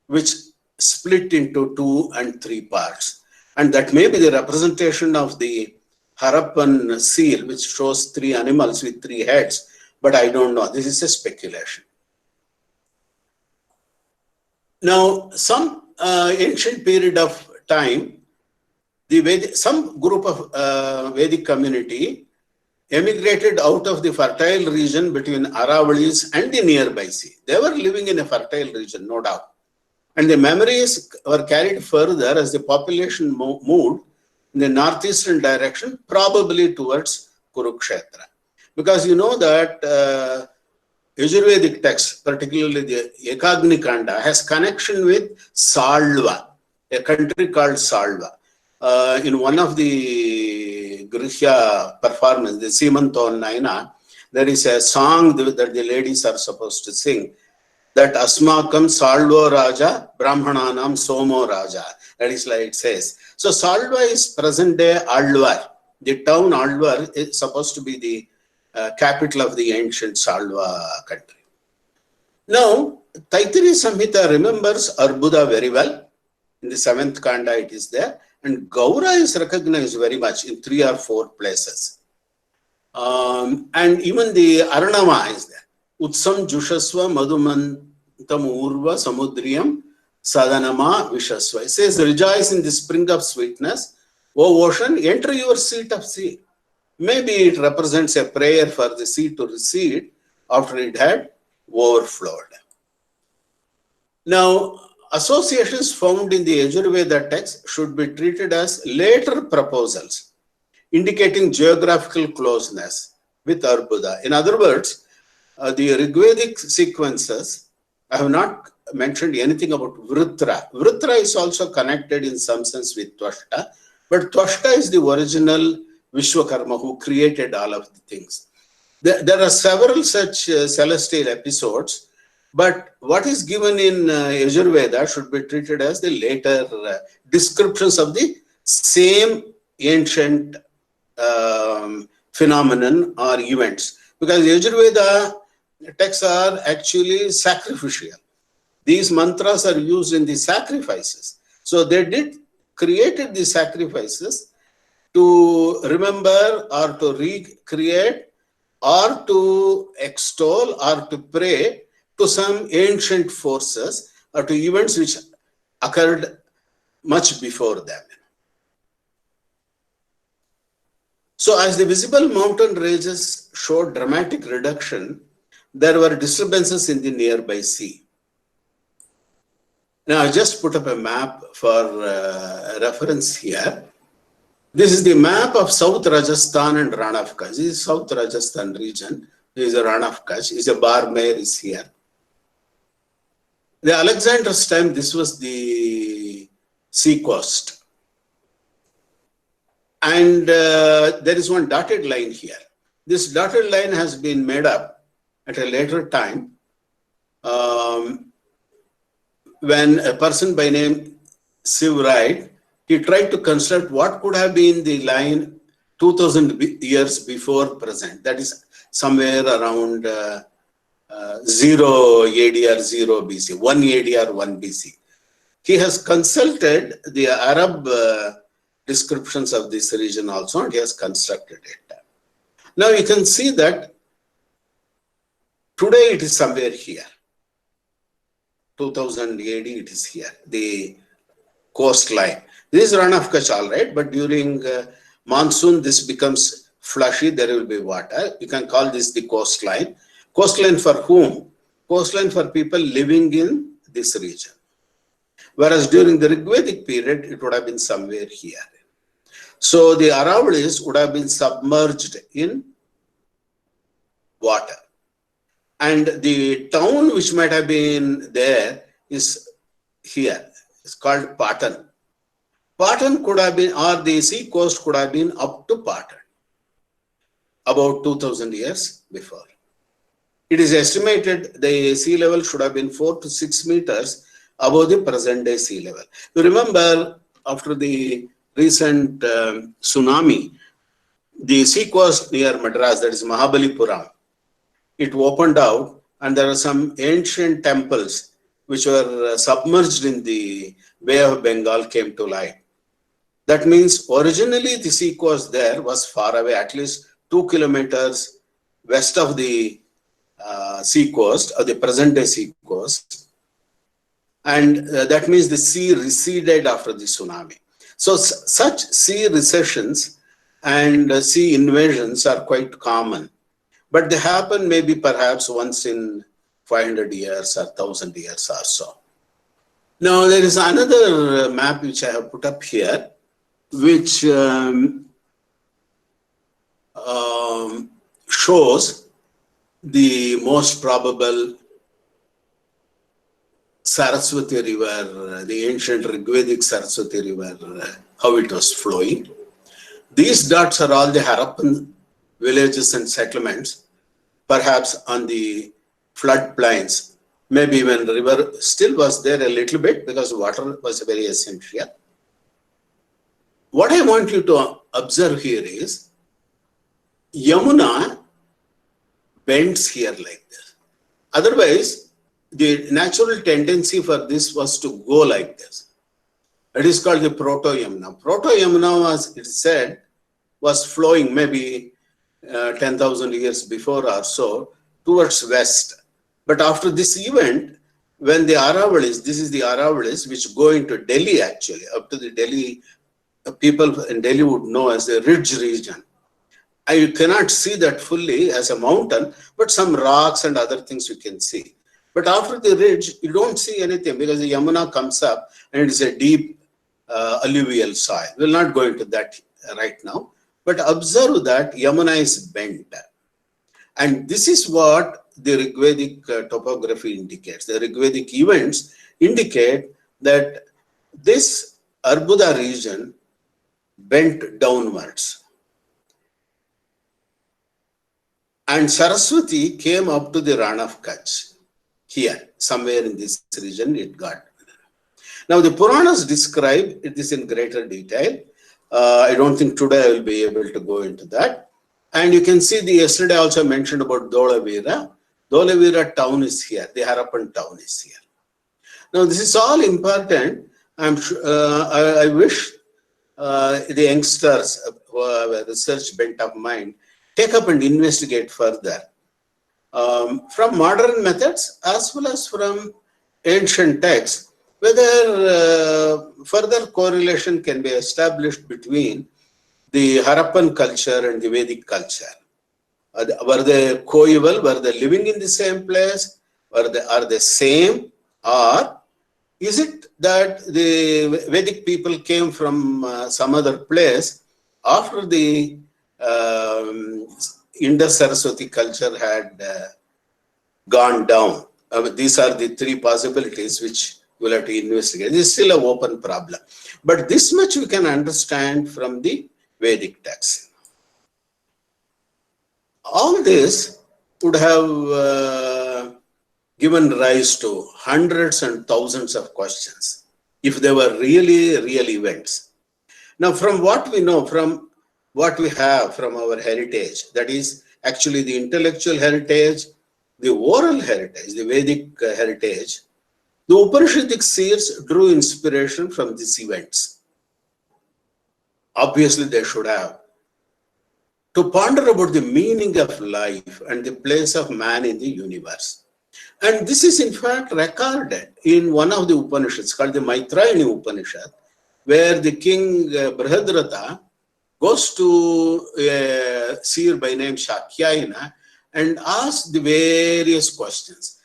which split into 2 and 3 parts. And that may be the representation of the Harappan seal, which shows 3 animals with 3 heads, but I don't know. This is a speculation. Now, some ancient period of time, some group of Vedic community emigrated out of the fertile region between Aravalis and the nearby sea. They were living in a fertile region, no doubt. And the memories were carried further as the population moved in the northeastern direction, probably towards Kurukshetra. Because you know that Yajurvedic text, particularly the Ekagni Kanda, has connection with Salva, a country called Salva. In one of the Grihya performance, the Simanton Naina, there is a song that the ladies are supposed to sing, that Asmakam Salvo Raja, Brahmananam Somo Raja. That is like it says. So Salva is present day Alwar. The town Alwar is supposed to be the capital of the ancient Salva country. Now, Taittiriya Samhita remembers Arbuda very well. In the 7th Kanda it is there. And Gaura is recognized very much in 3 or 4 places. And even the Aranama is there. Utsam Jushasva Madhumantam Urva Samudriyam Sadanama Vishasva. It says, rejoice in the spring of sweetness. O ocean, enter your seat of sea. Maybe it represents a prayer for the sea to recede after it had overflowed. Now, associations found in the Yajurveda text should be treated as later proposals, indicating geographical closeness with Arbuda. In other words, the Rigvedic sequences, I have not mentioned anything about Vritra. Vritra is also connected in some sense with Twashta, but Twashta is the original Vishwakarma who created all of the things. There are several such celestial episodes, but what is given in Yajurveda should be treated as the later descriptions of the same ancient phenomenon or events. Because Yajurveda texts are actually sacrificial. These mantras are used in the sacrifices. So they created the sacrifices to remember or to recreate or to extol or to pray to some ancient forces or to events which occurred much before them. So as the visible mountain ranges showed dramatic reduction, there were disturbances in the nearby sea. Now I just put up a map for reference here. This is the map of South Rajasthan and Rana of Kutch. This is South Rajasthan region. This is a Rana of Kutch. This is a Barmer is here. The Alexander's time, this was the sea coast. And there is one dotted line here. This dotted line has been made up at a later time when a person by name Siv Rai, he tried to construct what could have been the line 2000 years before present. That is somewhere around 0 AD or 0 BC, 1 AD or 1 BC. He has consulted the Arab descriptions of this region also, and he has constructed it. Now you can see that today it is somewhere here. 2000 AD it is here, the coastline. This is Rana of Kutch, all right, but during monsoon this becomes flushy, there will be water. You can call this the coastline. Coastline for whom? Coastline for people living in this region. Whereas during the Rigvedic period, it would have been somewhere here. So the Aravalis would have been submerged in water. And the town which might have been there is here. It's called Patan. Patan could have been, or the sea coast could have been up to Patan, about 2000 years before. It is estimated the sea level should have been 4 to 6 meters above the present day sea level. You remember after the recent tsunami, the sea coast near Madras, that is Mahabalipuram, it opened out and there are some ancient temples which were submerged in the Bay of Bengal came to light. That means originally the sea coast there was far away, at least 2 kilometers west of the sea coast, or the present day sea coast. And that means the sea receded after the tsunami. So such sea recessions and sea invasions are quite common, but they happen maybe perhaps once in 500 years or 1000 years or so. Now there is another map which I have put up here, which shows the most probable Saraswati River, the ancient Rigvedic Saraswati River, how it was flowing. These dots are all the Harappan villages and settlements, perhaps on the floodplains. Maybe when the river still was there a little bit because water was very essential. What I want you to observe here is Yamuna bends here like this. Otherwise, the natural tendency for this was to go like this. It is called the Proto-Yamuna. Proto-Yamuna was, it said, was flowing maybe 10,000 years before or so towards west. But after this event, when the Aravalis, this is the Aravalis which go into Delhi actually, up to the Delhi, people in Delhi would know as the ridge region. You cannot see that fully as a mountain, but some rocks and other things you can see. But after the ridge, you don't see anything because the Yamuna comes up and it is a deep alluvial soil. We will not go into that right now, but observe that Yamuna is bent. And this is what the Rigvedic topography indicates. The Rigvedic events indicate that this Arbuda region bent downwards. And Saraswati came up to the Rana of Kutch. Here, somewhere in this region, it got. Now, the Puranas describe this in greater detail. I don't think today I will be able to go into that. And you can see the yesterday also mentioned about Dholavira. Dholavira town is here. The Harappan town is here. Now, this is all important. I'm sure, I wish the youngsters who have a research bent of mind take up and investigate further. From modern methods as well as from ancient texts, whether further correlation can be established between the Harappan culture and the Vedic culture. Were they coeval? Were they living in the same place? Are they same? Or is it that the Vedic people came from some other place after the Indus Saraswati culture had gone down? These are the three possibilities which we'll have to investigate. This is still an open problem. But this much we can understand from the Vedic text. All this would have given rise to hundreds and thousands of questions if they were really real events. Now, from what we know, from what we have from our heritage, that is actually the intellectual heritage, the oral heritage, the Vedic heritage, the Upanishadic seers drew inspiration from these events. obviously they should have, to ponder about the meaning of life and the place of man in the universe. And this is in fact recorded in one of the Upanishads called the Maitrayani Upanishad, where the king Brihadrata goes to a seer by name Shakyayana and asks the various questions.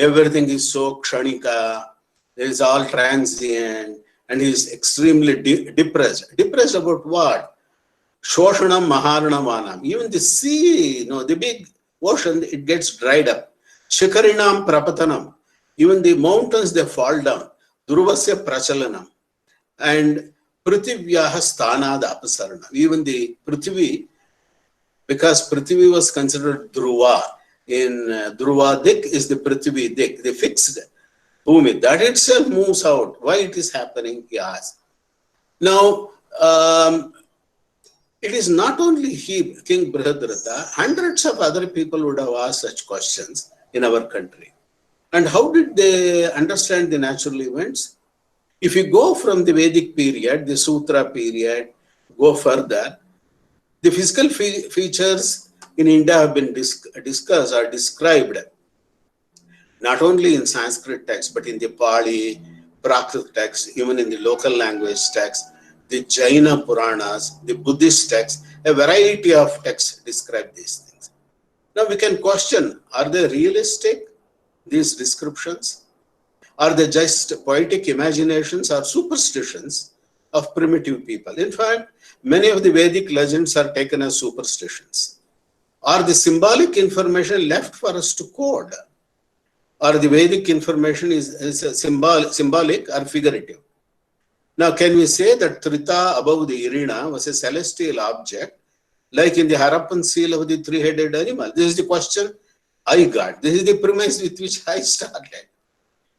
Everything is so kshanika, it is all transient, and he is extremely depressed. Depressed about what? Shoshanam Maharanamanam. Even the sea, the big ocean, it gets dried up. Shikarinam Prapatanam. Even the mountains, they fall down. Dhurvasya Prachalanam. And Prithivyaha Sthanad Apasarana. Even the Prithvi, because Prithvi was considered Dhruva. In Dhruva Dik is the Prithvi Dik, the fixed Bhumi. That itself moves out. Why it is happening, he asks. Now, it is not only he, King Brihadrata, hundreds of other people would have asked such questions in our country. And how did they understand the natural events? If you go from the Vedic period, the Sutra period, go further, the physical features in India have been discussed or described not only in Sanskrit texts, but in the Pali, Prakrit texts, even in the local language texts, the Jaina Puranas, the Buddhist texts, a variety of texts describe these things. Now we can question, are they realistic, these descriptions? Are they just poetic imaginations or superstitions of primitive people? In fact, many of the Vedic legends are taken as superstitions. Are the symbolic information left for us to code? Or the Vedic information is symbolic or figurative? Now, can we say that Trita above the Irina was a celestial object, like in the Harappan seal of the three-headed animal? This is the question I got. This is the premise with which I started.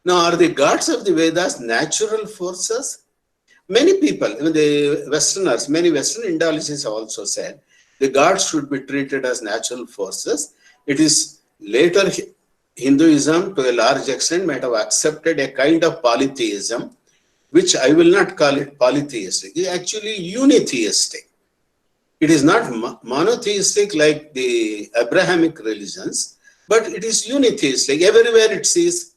Now, are the gods of the Vedas natural forces? Many people, even the Westerners, many Western Indologists have also said the gods should be treated as natural forces. It is later Hinduism, to a large extent, might have accepted a kind of polytheism, which I will not call it polytheistic. It is actually unitheistic. It is not monotheistic like the Abrahamic religions, but it is unitheistic. Everywhere it says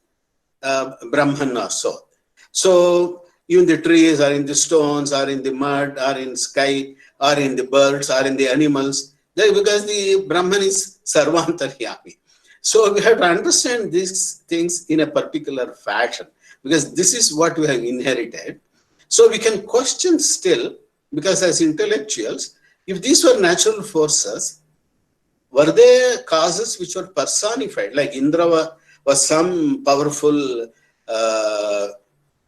Brahman or so. So even the trees are in the stones, or in the mud, or in sky, or in the birds, or in the animals, because the Brahman is Sarvantaryami. So we have to understand these things in a particular fashion, because this is what we have inherited. So we can question still, because as intellectuals, if these were natural forces, were they causes which were personified? Like Indra was some powerful,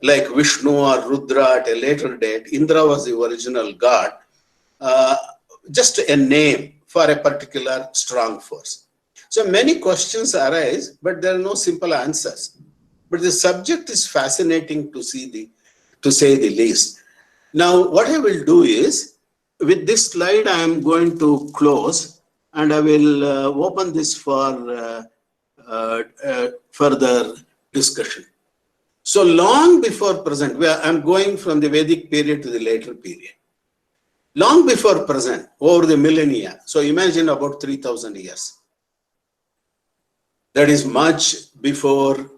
like Vishnu or Rudra at a later date. Indra was the original god, just a name for a particular strong force. So many questions arise, but there are no simple answers. But the subject is fascinating to say the least. Now, what I will do is, with this slide, I am going to close, and I will open this for further discussion. So long before present, I'm going from the Vedic period to the later period. Long before present, over the millennia, so imagine about 3,000 years. That is much before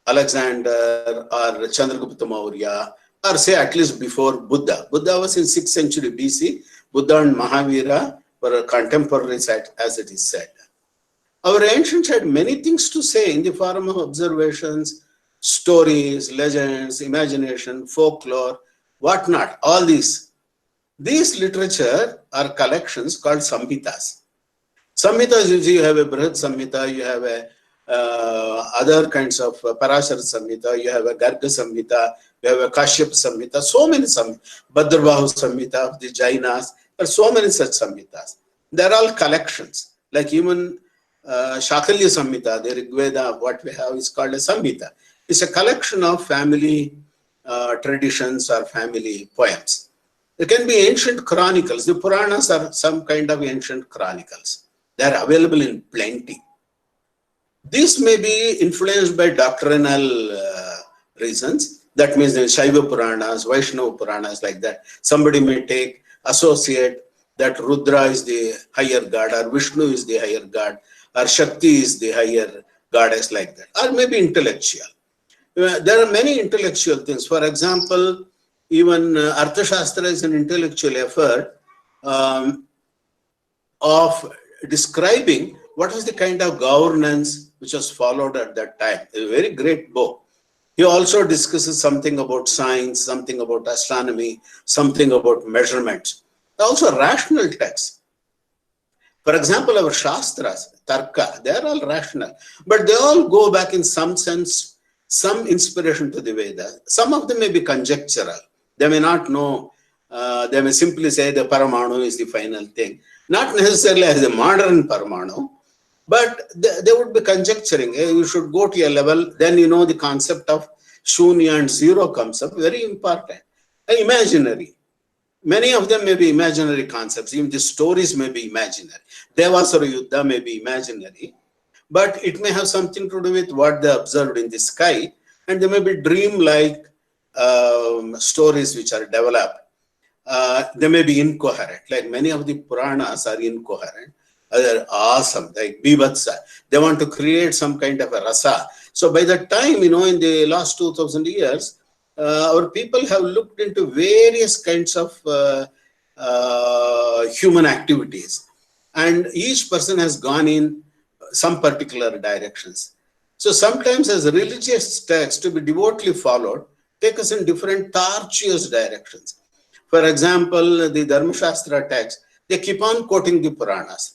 Alexander or Chandragupta Maurya, or say at least before Buddha. Buddha was in 6th century BC. Buddha and Mahavira were contemporaries, as it is said. Our ancients had many things to say in the form of observations, stories, legends, imagination, folklore, whatnot, all these. These literature are collections called Samhitas. Samhitas, you have a Brihad Samhita, you have a other kinds of Parashara Samhita, you have a Garga Samhita, you have a Kashyap Samhita, so many Samhitas, Bhadrabahu Samhita of the Jainas, there are so many such Samhitas. They are all collections, like even Shakalya Samhita, the Rig Veda, what we have is called a Samhita. It's a collection of family traditions or family poems. There can be ancient chronicles. The Puranas are some kind of ancient chronicles. They are available in plenty. These may be influenced by doctrinal reasons. That means the Shaiva Puranas, Vaishnava Puranas, like that. Somebody may take associate that Rudra is the higher god, or Vishnu is the higher god, or Shakti is the higher goddess, like that, or maybe intellectual. There are many intellectual things. For example, even Arthashastra is an intellectual effort of describing what was the kind of governance which was followed at that time. A very great book. He also discusses something about science, something about astronomy, something about measurements. Also rational texts. For example, our Shastras, Tarka, they are all rational, but they all go back in some sense, some inspiration to the Vedas. Some of them may be conjectural. They may not know, they may simply say the Paramanu is the final thing. Not necessarily as a modern Paramanu, but they would be conjecturing. You should go to a level, then you know the concept of Shunya and zero comes up, very important. Imaginary. Many of them may be imaginary concepts, even the stories may be imaginary. Devasura Yuddha may be imaginary, but it may have something to do with what they observed in the sky, and they may be dream-like stories which are developed. They may be incoherent, like many of the Puranas are incoherent. They're awesome, like Bibhatsa. They want to create some kind of a rasa. So by the time, in the last 2000 years, our people have looked into various kinds of human activities, and each person has gone in some particular directions. So sometimes as religious texts to be devotedly followed, take us in different tortuous directions. For example, the Dharmashastra text, they keep on quoting the Puranas.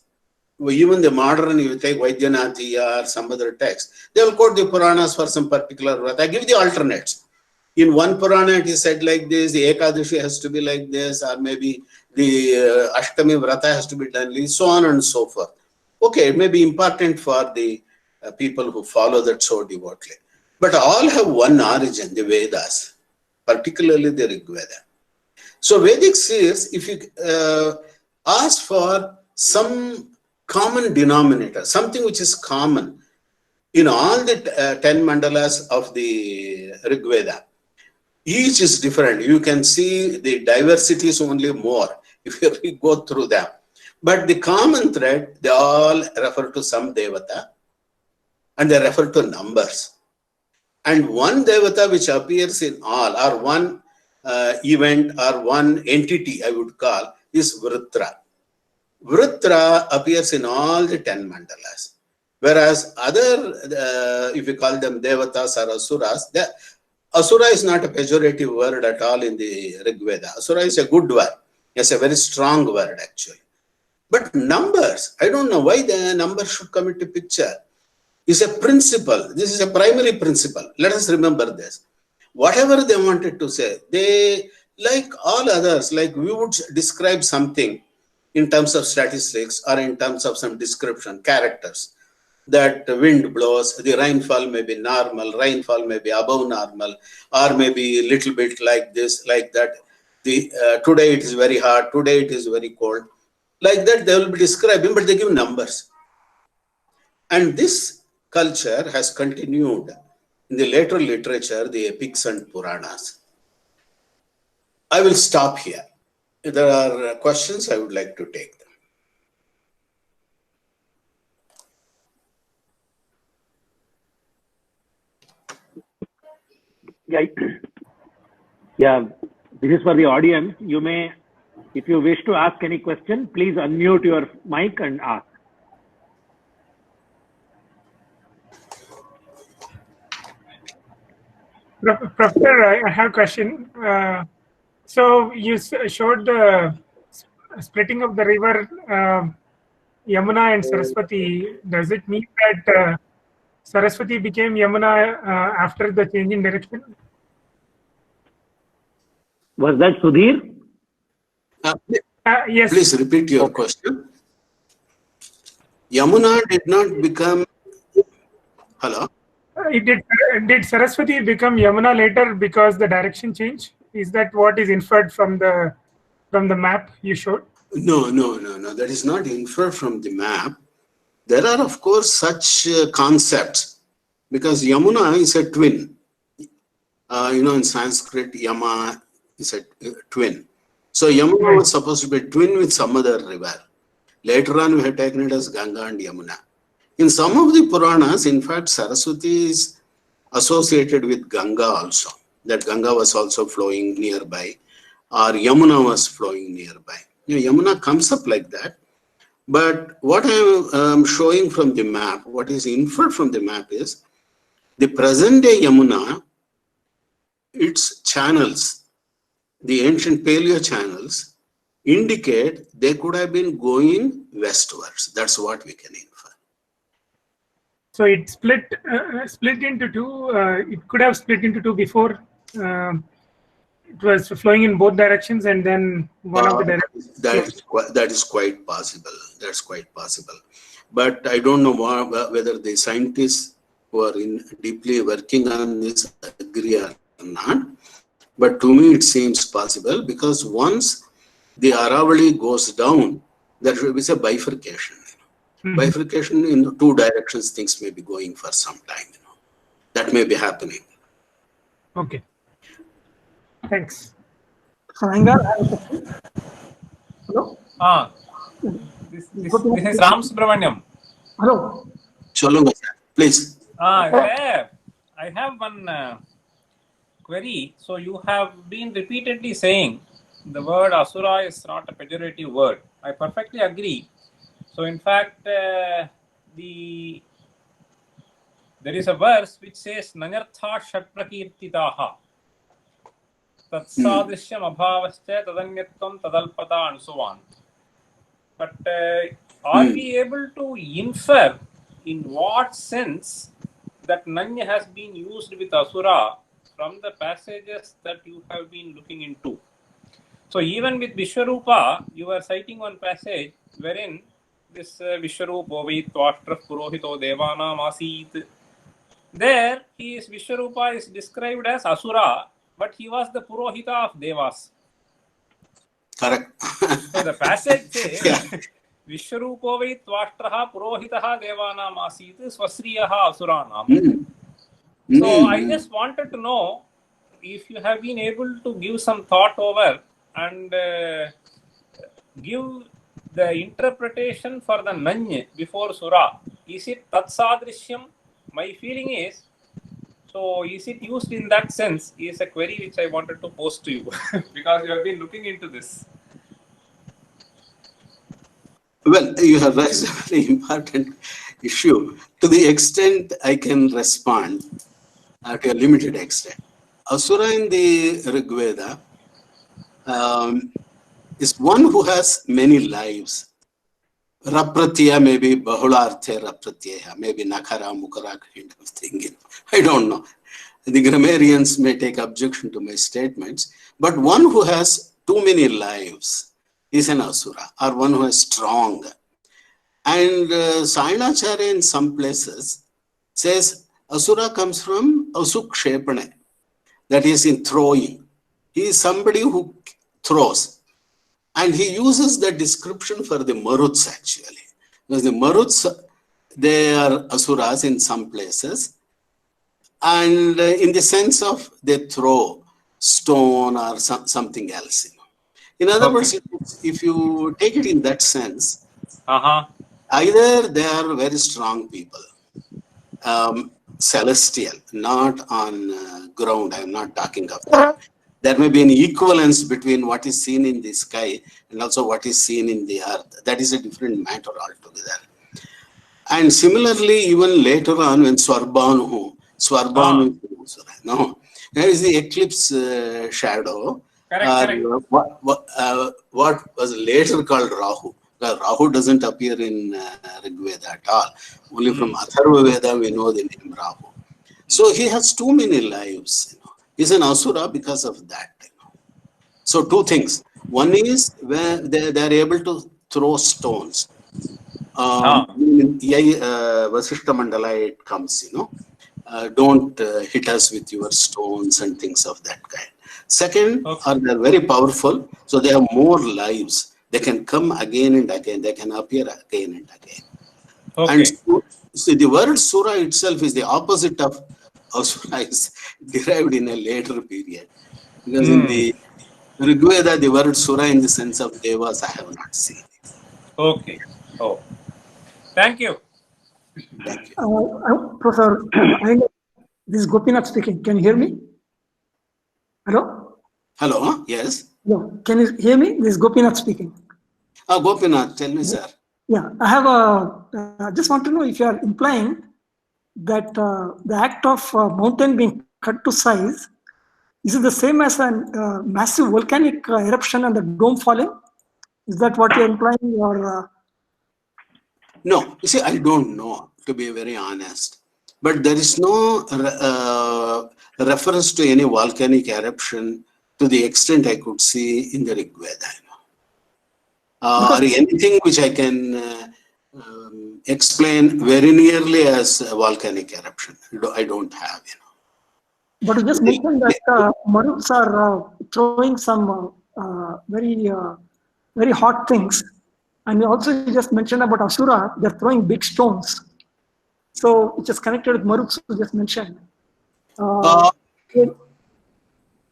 Even the modern, you take Vaidyanathiya or some other text, they will quote the Puranas for some particular vrata. I give the alternates. In one Purana, it is said like this, the Ekadashi has to be like this, or maybe the Ashtami vrata has to be done, so on and so forth. Okay, it may be important for the people who follow that so devotedly. But all have one origin, the Vedas, particularly the Rig Veda. So Vedic seers, if you ask for some common denominator, something which is common in all the 10 mandalas of the Rig Veda, each is different. You can see the diversity is only more if you go through them. But the common thread, they all refer to some devata and they refer to numbers. And one devata which appears in all, or one event or one entity, I would call, is Vritra. Vritra appears in all the 10 mandalas. Whereas other, if you call them devatas or asuras, asura is not a pejorative word at all in the Rig Veda. Asura is a good word. It's a very strong word actually. But numbers, I don't know why the number should come into picture. It's a principle. This is a primary principle. Let us remember this. Whatever they wanted to say, they, like all others, like we would describe something in terms of statistics or in terms of some description, characters. That wind blows, the rainfall may be normal, rainfall may be above normal, or maybe a little bit like this, like that. Today it is very hot, today it is very cold. Like that they will be describing, but they give numbers. And this culture has continued in the later literature, the epics and Puranas. I will stop here. If there are questions, I would like to take them.
Yeah, this is for the audience. You may, if you wish to ask any question, please unmute your mic and ask.
Professor, I have a question. So you showed the splitting of the river Yamuna and Saraswati. Does it mean that Saraswati became Yamuna after the change in direction?
Was that Sudhir?
Yes.
Please repeat your question. Yamuna did not become... Hello?
Did Saraswati become Yamuna later because the direction changed? Is that what is inferred from the map you showed?
No. That is not inferred from the map. There are, of course, such concepts because Yamuna is a twin. In Sanskrit, Yama is a twin. So Yamuna was supposed to be twin with some other river. Later on, we have taken it as Ganga and Yamuna. In some of the Puranas, in fact, Saraswati is associated with Ganga also. That Ganga was also flowing nearby, or Yamuna was flowing nearby. Yamuna comes up like that. But what I am showing from the map, what is inferred from the map is the present day Yamuna, its channels, the ancient paleo channels, indicate they could have been going westwards. That's what we can infer.
So it split into two. It could have split into two before. It was flowing in both directions, and then one of the directions.
That is quite possible. That's quite possible. But I don't know whether the scientists who are deeply working on this agree or not. But to me, it seems possible because once the Aravali goes down, there will be a bifurcation. Bifurcation in two directions, things may be going for some time. That may be happening.
Okay. Thanks.
Sarangar, I have a question. Hello?
This is Ram Subramaniam.
Hello.
Cholunga, please.
I have one query. So you have been repeatedly saying the word Asura is not a pejorative word. I perfectly agree. So in fact, there is a verse which says Nanyartha Shatprakirtitaha Tatsadrishyam Abhavascha Tadanyatvam Tadalpada and so on. But are we able to infer in what sense that Nanya has been used with Asura from the passages that you have been looking into? So even with Vishwarupa, you are citing one passage wherein this Vishwarupa Tvashtra Purohito Devanam Asit. There, Vishwarupa is described as Asura, but he was the Purohita of Devas.
Correct.
So the passage says, Vishwarupa Tvashtra Purohita Devanam Asit Swasriyaha Asuranam. So I just wanted to know if you have been able to give some thought over and give the interpretation for the Nanya before Sura. Is it Tatsadrishyam? My feeling is, so is it used in that sense? Is a query which I wanted to pose to you because you have been looking into this.
Well, you have raised a very important issue. To the extent I can respond, to a limited extent. Asura in the Rig Veda is one who has many lives. Rapratya may be Bahularthe Rapratyeha, maybe Nakara, Mukara kind of thing. I don't know. The grammarians may take objection to my statements, but one who has too many lives is an Asura, or one who is strong. And Sayanacharya in some places says Asura comes from Asukshepane, that is in throwing. He is somebody who throws. And he uses that description for the Maruts actually. Because the Maruts, they are Asuras in some places. And in the sense of they throw stone or something else. In other words, if you take it in that sense, either they are very strong people, celestial, not on ground. I am not talking of that. There may be an equivalence between what is seen in the sky and also what is seen in the earth. That is a different matter altogether. And similarly, even later on when Swarbanu, no, there is the eclipse shadow.
Correct.
What was later called Rahu. Rahu doesn't appear in Rig Veda at all. Only from Atharva Veda we know the name Rahu. So he has too many lives. He's an Asura because of that. So two things. One is where they are able to throw stones. Vasishta Mandala it comes, don't hit us with your stones and things of that kind. Second, they're very powerful, so they have more lives. They can come again and again. They can appear again and again. And so the word Sura itself is the opposite of Asura, is derived in a later period. Because in the Rigveda, the word Sura in the sense of Devas, I have not seen.
Okay. Oh. Thank you.
Thank you.
Professor, this is Gopinath speaking. Can you hear me? Hello?
Hello, yes.
Yeah. Can you hear me? This is Gopinath speaking.
Gopinath, tell me, sir.
Yeah, I have I just want to know if you are implying that the act of mountain being cut to size, is it the same as a massive volcanic eruption and the dome falling? Is that what you're implying, or?
No, you see, I don't know, to be very honest. But there is no reference to any volcanic eruption to the extent I could see in the Rig Veda. Or anything which I can explain very nearly as a volcanic eruption. I don't have,
But you just mentioned that Maruts are throwing some very hot things. And also you just mentioned about Asura, they're throwing big stones. So it's just connected with Maruts you just mentioned.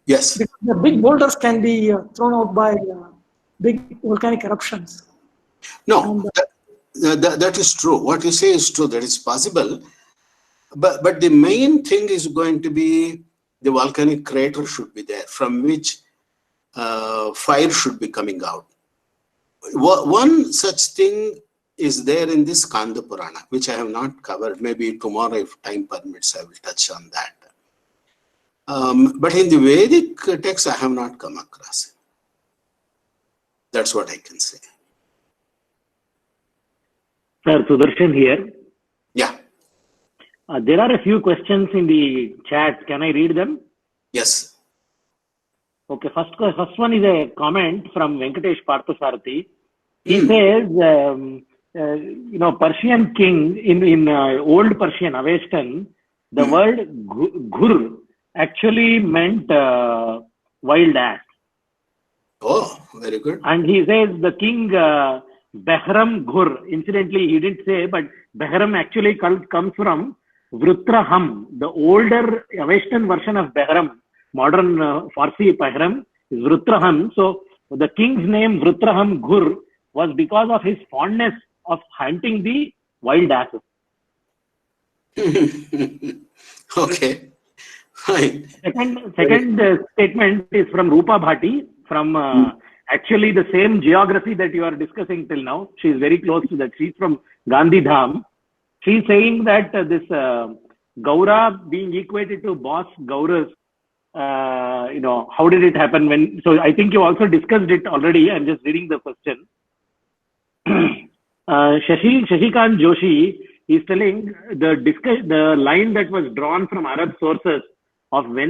Yes.
Because the big boulders can be thrown out by big volcanic eruptions.
No, that is true. What you say is true. That is possible. But the main thing is going to be the volcanic crater should be there from which fire should be coming out. One such thing is there in this Skanda Purana, which I have not covered. Maybe tomorrow, if time permits, I will touch on that. But in the Vedic text, I have not come across it. That's what I can say.
Sir, Sudarshan here.
Yeah.
There are a few questions in the chat. Can I read them?
Yes.
Okay, first one is a comment from Venkatesh Parthasarathy. He says, Persian king, in old Persian, Avestan, the word ghur actually meant wild ass.
Oh, very good.
And he says the king Behram Ghur, incidentally he didn't say, but Behram actually comes from Vrutraham, the older Avestan version of Behram. Modern Farsi Behram is Vrutraham. So the king's name Vrutraham Ghur was because of his fondness of hunting the wild asses.
Okay. Fine.
Second statement is from Rupa Bhati, from actually the same geography that you are discussing till now. She is very close to that. She's from Gandhi Dham. She's saying that this Gaura being equated to boss Gauras, how did it happen? So I think you also discussed it already. I'm just reading the question. Shashikant Joshi is telling the line that was drawn from Arab sources of where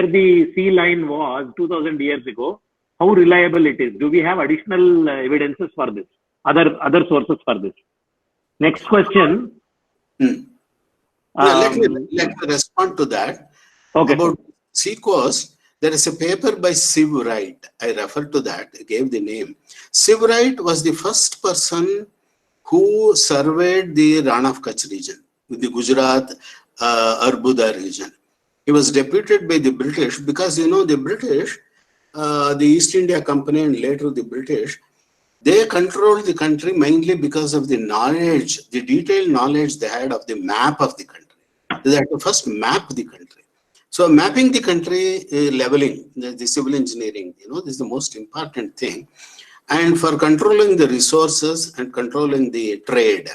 the sea line was 2000 years ago, how reliable it is. Do we have additional evidences for this? Other sources for this? Next question.
Let me respond to that.
Okay.
About sea coast, there is a paper by Siv Wright. I refer to that. I gave the name. Siv Wright was the first person who surveyed the Rana of Kutch region, the Gujarat, Arbuda region. He was deputed by the British because, the British, the East India Company and later the British, they controlled the country mainly because of the knowledge, the detailed knowledge they had of the map of the country. They had to first map the country. So mapping the country, leveling, the civil engineering, this is the most important thing. And for controlling the resources and controlling the trade,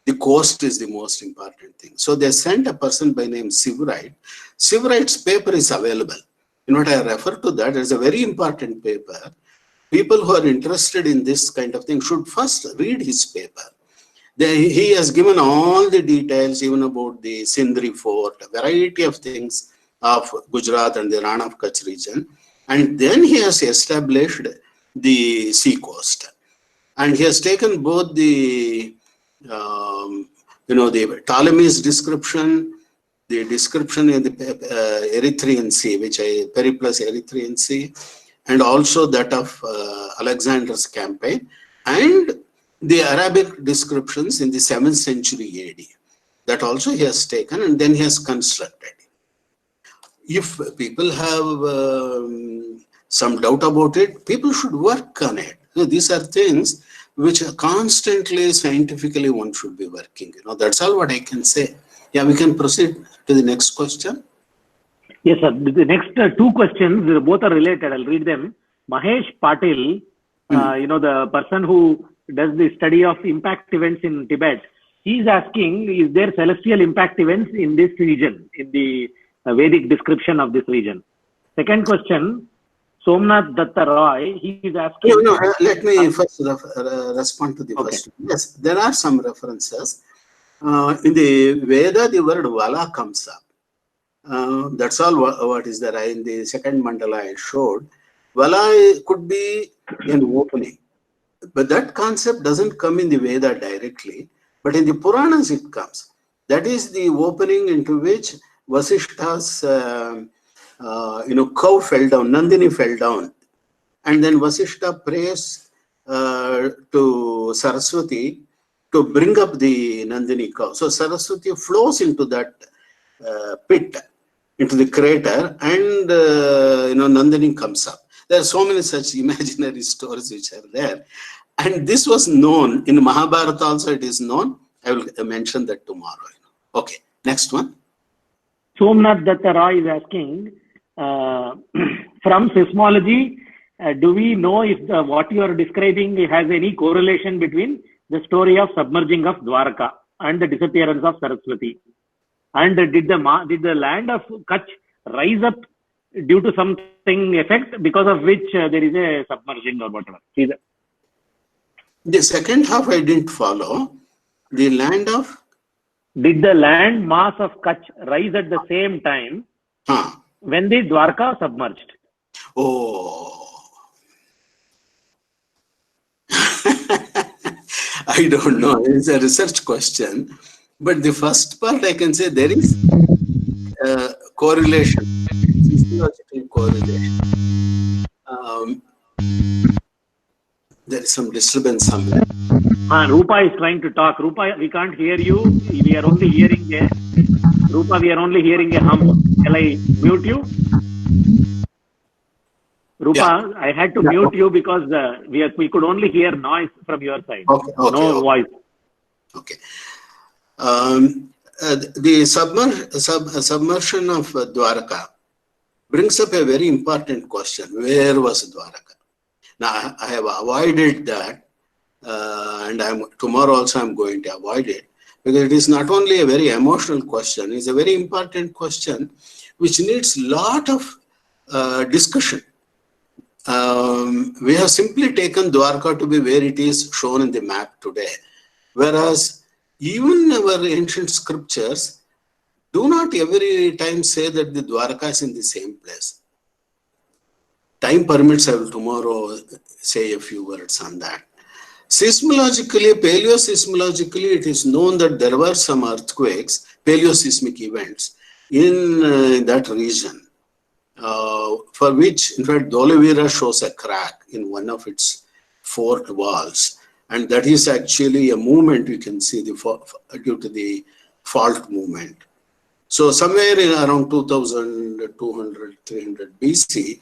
the coast is the most important thing. So they sent a person by name Siv Wright. Siv Wright's paper is available. I refer to that as a very important paper. People who are interested in this kind of thing should first read his paper. He has given all the details, even about the Sindri fort, a variety of things of Gujarat and the Rana of Kutch region. And then he has established the sea coast. And he has taken both the, the Ptolemy's description, the description in the Erythraean Sea, Periplus Erythraean Sea, and also that of Alexander's campaign, and the Arabic descriptions in the 7th century AD. That also he has taken, and then he has constructed. If people have some doubt about it, people should work on it. So these are things which are constantly scientifically one should be working. That's all what I can say. Yeah, we can proceed to the next question.
Yes, sir. The next two questions, both are related. I'll read them. Mahesh Patil, the person who does the study of impact events in Tibet, he's asking, is there celestial impact events in this region, in the Vedic description of this region? Second question, Somnath Datta Roy, he is asking...
Let me first respond to the first. Yes, there are some references. In the Veda, the word Vala comes up. That's all what is there. In the second mandala I showed, Vala could be an opening. But that concept doesn't come in the Veda directly, but in the Puranas it comes. That is the opening into which Vasishta's cow fell down, Nandini fell down. And then Vasishta prays to Saraswati to bring up the Nandini cow. So Saraswati flows into that pit, into the crater, and Nandini comes up. There are so many such imaginary stories which are there. And this was known in Mahabharata also, it is known. I will mention that tomorrow. Okay, next one.
Somnath Datta Roy is asking, from seismology, do we know if what you are describing has any correlation between the story of submerging of Dwarka and the disappearance of Saraswati? And did the land of Kutch rise up due to something effect because of which there is a submerging or whatever?
The second half I didn't follow. The land of?
Did the land mass of Kutch rise at the same time when the Dwarka submerged?
Oh. I don't know. It's a research question. But the first part I can say there is correlation, physiological correlation. There is some disturbance somewhere.
Rupa is trying to talk. Rupa, we can't hear you. We are only hearing Rupa, we are only hearing a hum. Shall I mute you? Rupa, yeah. I had to mute you because we could only hear noise from your side. No voice.
Okay. The submersion of Dwarka brings up a very important question. Where was Dwarka? Now, I have avoided that, and tomorrow also I'm going to avoid it, because it is not only a very emotional question, it's a very important question which needs a lot of discussion. We have simply taken Dwarka to be where it is shown in the map today, whereas even our ancient scriptures do not every time say that the Dwarka is in the same place. Time permits, I will tomorrow say a few words on that. Seismologically, paleoseismologically, it is known that there were some earthquakes, paleoseismic events in that region, for which, in fact, Dholavira shows a crack in one of its fort walls. And that is actually a movement you can see due to the fault movement. So somewhere in around 2200, 300 BC,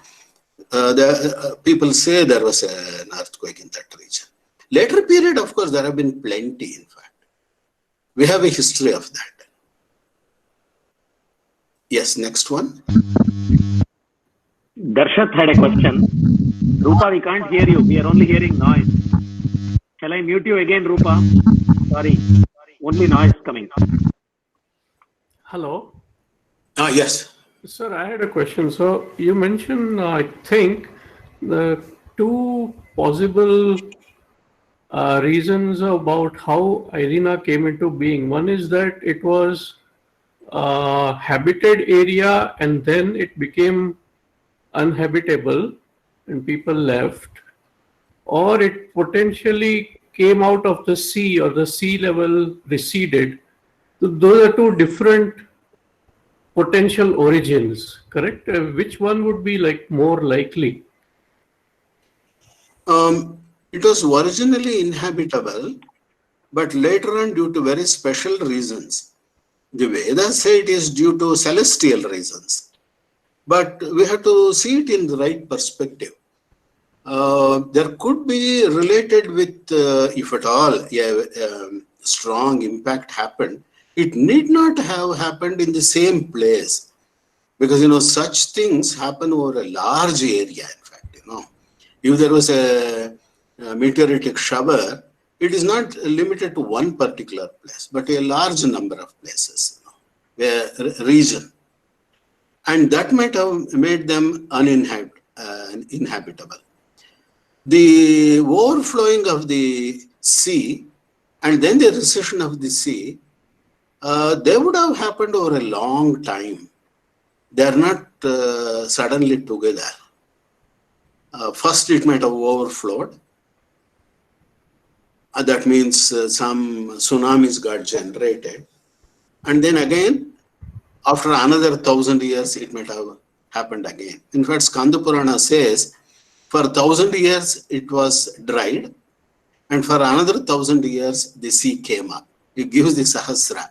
people say there was an earthquake in that region. Later period, of course, there have been plenty, in fact. We have a history of that. Yes, next one.
Darshat had a question. Rupa, we can't hear you. We are only hearing noise. Shall I mute you again, Rupa? Sorry. Only noise coming.
Hello.
Yes.
Sir, I had a question. So you mentioned, I think, the two possible reasons about how Irina came into being. One is that it was a habited area and then it became uninhabitable and people left, or it potentially came out of the sea or the sea level receded. So those are two different potential origins, correct? Which one would be more likely?
It was originally inhabitable, but later on, due to very special reasons, the Vedas say it is due to celestial reasons. but we have to see it in the right perspective. There could be related with, if at all, strong impact happened, it need not have happened in the same place, because such things happen over a large area. In fact, if there was a meteoritic shower, it is not limited to one particular place, but a large number of places, a region, and that might have made them uninhabitable. The overflowing of the sea and then the recession of the sea, they would have happened over a long time. They are not suddenly together. First, it might have overflowed. That means some tsunamis got generated. And then again, after another 1,000 years, it might have happened again. In fact, Skanda Purana says, for 1,000 years, it was dried. And for another 1,000 years, the sea came up. It gives the Sahasra.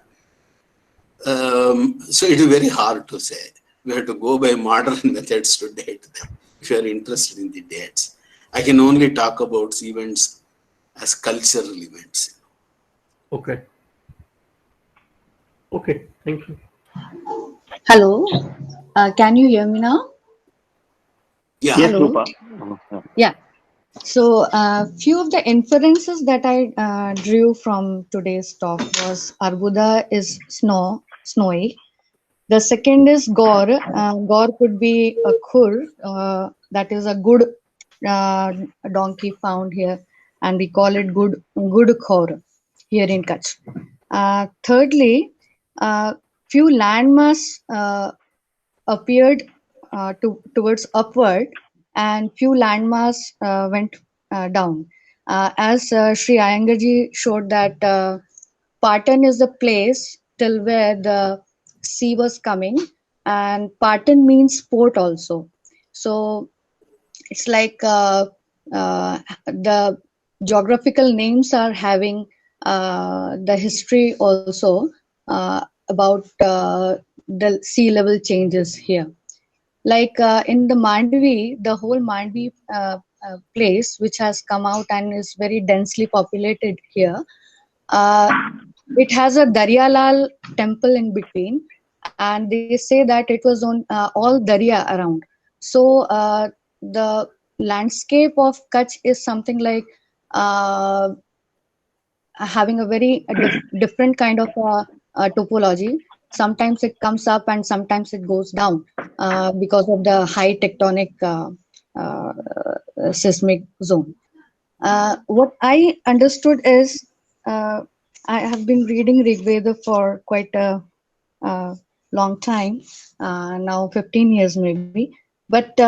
So it is very hard to say. We have to go by modern methods to date them, if you are interested in the dates. I can only talk about events as cultural events.
Okay. Okay, thank you.
Hello, can you hear me now?
Yeah.
Yes,
Hello.
Rupa.
Yeah. So, few of the inferences that I drew from today's talk was Arbuda is snowy. The second is Gaur. Gaur could be a khur, that is a good donkey found here, and we call it good khor here in Kutch. Thirdly, few landmass appeared towards upward, and few landmass went down. As Sri Iyengarji showed that Patan is the place till where the sea was coming, and Patan means port also. So it's like the geographical names are having the history also about the sea level changes here. Like in the Mandvi, the whole Mandvi place, which has come out and is very densely populated here, it has a Daryalal temple in between, and they say that it was on all Darya around. So the landscape of Kutch is something like having a very different kind of topology. Sometimes it comes up and sometimes it goes down because of the high tectonic seismic zone. What I understood is I have been reading Rig Veda for quite a long time, now 15 years maybe. But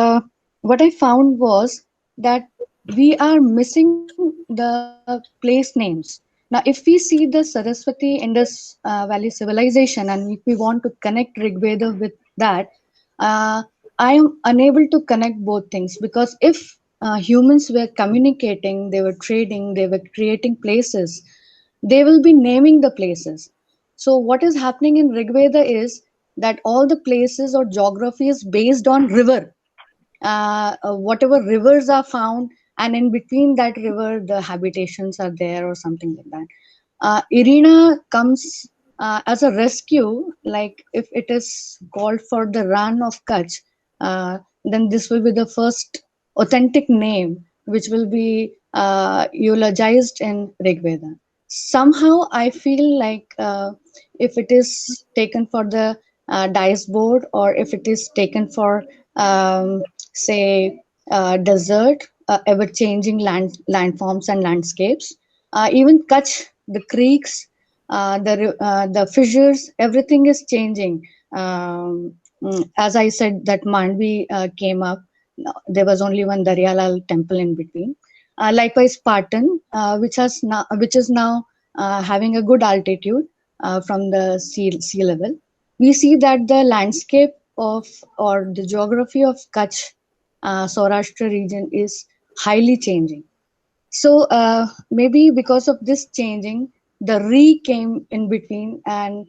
what I found was that we are missing the place names. Now, if we see the Saraswati Indus Valley civilization, and if we want to connect Rig Veda with that, I am unable to connect both things, because if humans were communicating, they were trading, they were creating places, they will be naming the places. So what is happening in Rig Veda is that all the places or geography is based on river. Whatever rivers are found, and in between that river, the habitations are there or something like that. Irina comes as a rescue, like if it is called for the run of Kutch, then this will be the first authentic name which will be eulogized in Rig Veda. Somehow I feel like if it is taken for the dice board, or if it is taken for say desert, ever-changing landforms and landscapes, even Kutch, the creeks, the fissures, everything is changing. As I said, that Mandvi came up. There was only one Daryalal temple in between. Likewise, Patan, which is now having a good altitude from the sea level. We see that the landscape of, or the geography of Kutch, Saurashtra region is highly changing. So maybe because of this changing, the re came in between, and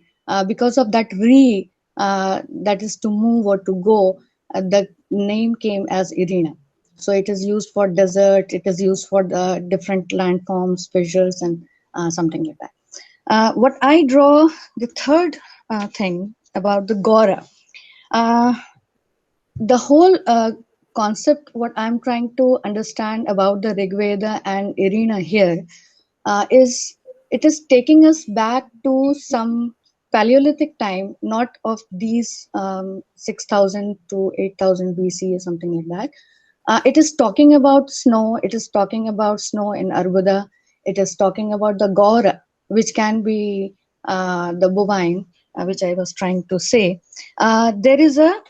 because of that re, that is to move or to go, the name came as Irina. So it is used for desert, it is used for the different landforms, fissures, and something like that. What I draw, the third thing about the Gora, the whole concept, what I'm trying to understand about the Rig Veda and Irina here is it is taking us back to some Paleolithic time, not of these 6,000 to 8,000 BC or something like that. It is talking about snow. It is talking about snow in Arbuda. It is talking about the Gora, which can be the bovine, which I was trying to say. There is a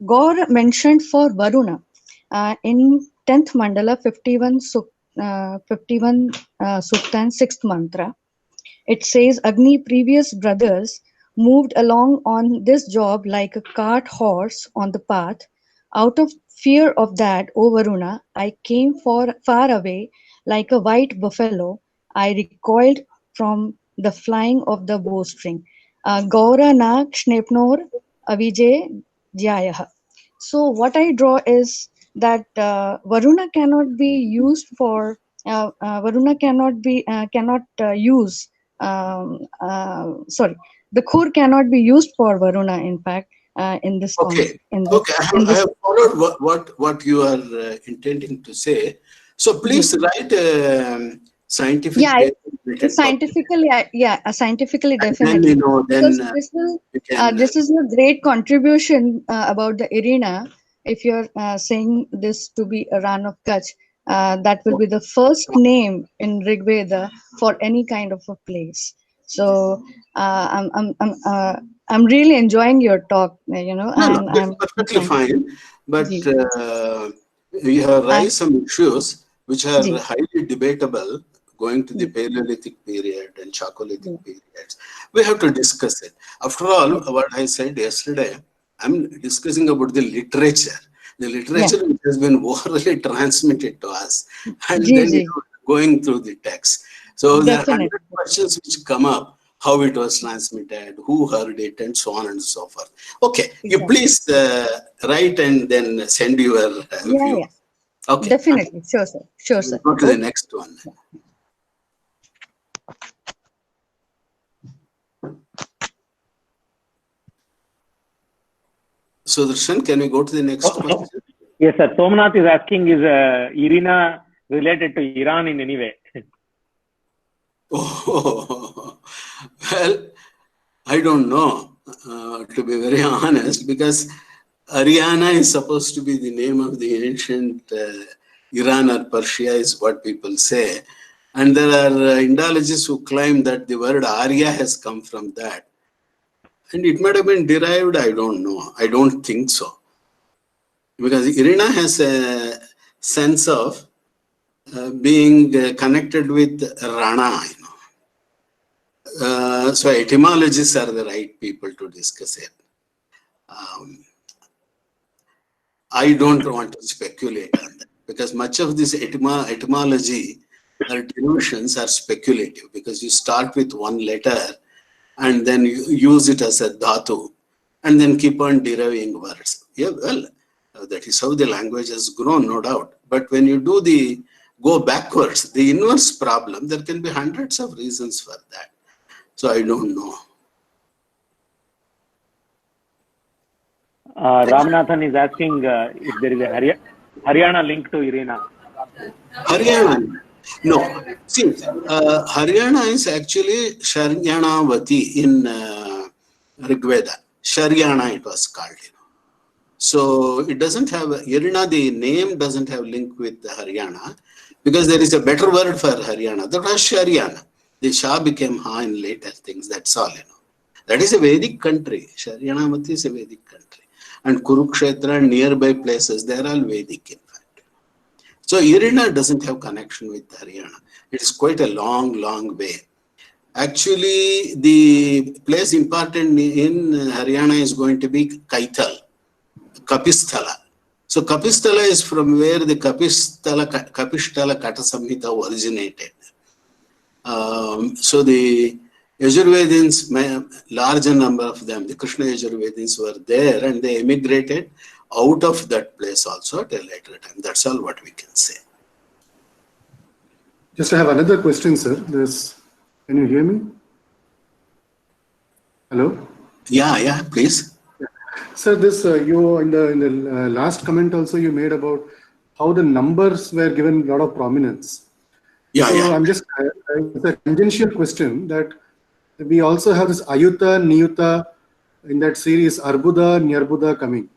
Gora mentioned for Varuna in 10th Mandala 51 Sukta and 6th mantra. It says Agni previous brothers moved along on this job like a cart horse on the path. Out of fear of that, O Varuna, I came far away like a white buffalo. I recoiled from the flying of the bowstring. Gaura na Shnepnor Avijay Jyayaha. So what I draw is that Varuna cannot be used for Varuna cannot use sorry, the Khur cannot be used for Varuna, in fact, in this
Okay. I have followed what you are intending to say. So please write scientific.
Yeah, scientifically, scientifically, definitely.
Then,
because this is a great contribution about the Irina. If you're saying this to be a Ran of Kutch, that will be the first name in Rig Veda for any kind of a place. So I'm really enjoying your talk.
I'm perfectly fine. But you have raised some issues which are highly debatable, going to the Paleolithic period and Chalcolithic periods. We have to discuss it. After all, what I said yesterday, I'm discussing about the literature. The literature which has been orally transmitted to us, and then going through the text. So there are 100 questions which come up, how it was transmitted, who heard it, and so on and so forth. Okay, you please write and then send your view.
Yeah.
Okay.
Definitely. Sure, sir. Sure, sir.
Go to the next one. So, Darshan, can we go to the next question?
Yes, sir. Somnath is asking, is Irina related to Iran in any way?
Oh, well, I don't know, to be very honest, because Ariana is supposed to be the name of the ancient Iran or Persia is what people say. And there are Indologists who claim that the word Arya has come from that. And it might have been derived, I don't know. I don't think so. Because Irina has a sense of being connected with Rana, so etymologists are the right people to discuss it. I don't want to speculate on that because much of this etymology or derivations are speculative because you start with one letter and then you use it as a dhatu and then keep on deriving words. Yeah, well, that is how the language has grown, no doubt. But when you go backwards, the inverse problem, there can be hundreds of reasons for that. So I don't know.
Ramanathan is asking if there is a Haryana link to Irina.
Haryana? No. See, Haryana is actually Sharyanavati in Rigveda. Sharyana it was called. So it doesn't have, Irina, the name doesn't have link with Haryana because there is a better word for Haryana. That was Sharyana. The Shah became Ha in later things, that's all, That is a Vedic country. Sharyanavati is a Vedic country. And Kurukshetra and nearby places, they are all Vedic in fact. So Irina doesn't have connection with Haryana. It is quite a long, long way. Actually, the place important in Haryana is going to be Kaital, Kapisthala. So Kapisthala is from where the Kapisthala Kata Samhita originated. So the Yajurvedins, larger number of them, the Krishna Yajurvedins were there and they emigrated out of that place also at a later time. That's all what we can say.
Just I have another question, sir. Can you hear me? Hello?
Yeah, please.
Sir, you in the last comment also you made about how the numbers were given a lot of prominence.
Yeah.
I'm just it's a tangential question that we also have this Ayuta, Niyuta in that series, Arbuda, Nyarbuda coming.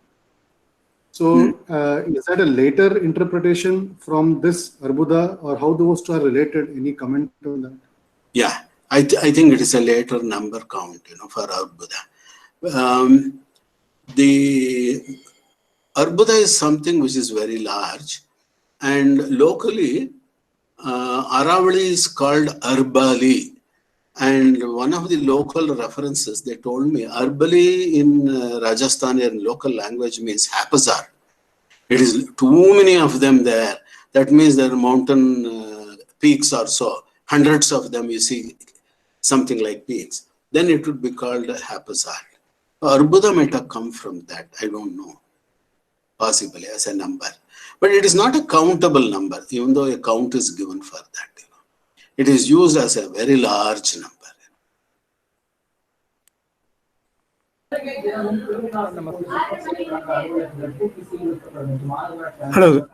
So is that a later interpretation from this Arbuda, or how those two are related? Any comment on that?
Yeah, I think it is a later number count, for Arbuda. The Arbuda is something which is very large, and locally Aravali is called Arbali. And one of the local references, they told me, Arbali in Rajasthan in local language means haphazard. It is too many of them there. That means there are mountain peaks or so. Hundreds of them you see, something like peaks. Then it would be called haphazard. Arbuda might have come from that. I don't know. Possibly as a number. But it is not a countable number, even though a count is given for that. It is used as a very large number.
Hello,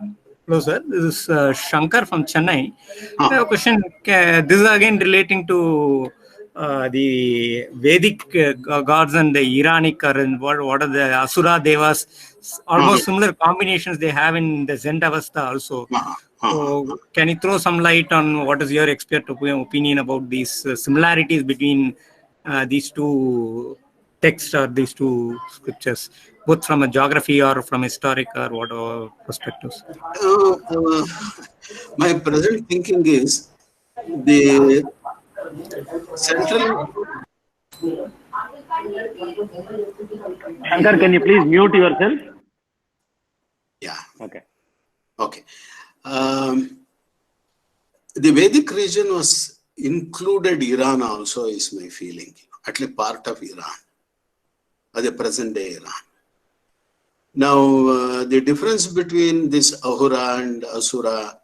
sir. This is Shankar from Chennai. I have a question. This is again relating to the Vedic gods and the Iranic, and what are the Asura Devas, almost similar combinations they have in the Zen Avastha also. So can you throw some light on what is your expert opinion about these similarities between these two texts or these two scriptures, both from a geography or from historic or whatever perspectives?
My present thinking is the central...
Shankar, can you please mute yourself?
Yeah.
Okay.
The Vedic region was included Iran also, is my feeling. At least part of Iran, or the present day Iran. Now, the difference between this Ahura and Asura,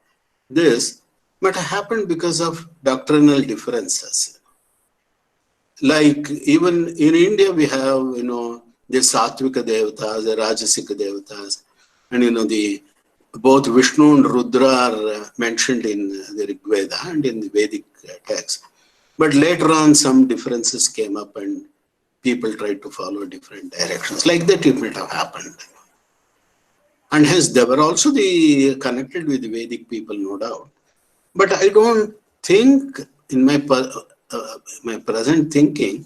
this might have happened because of doctrinal differences. Like even in India, we have, the Satvika Devatas, the Rajasika Devatas, and both Vishnu and Rudra are mentioned in the Rig Veda and in the Vedic text. But later on, some differences came up and people tried to follow different directions. Like that, it might have happened. And hence, they were also connected with the Vedic people, no doubt. But I don't think, in my present thinking,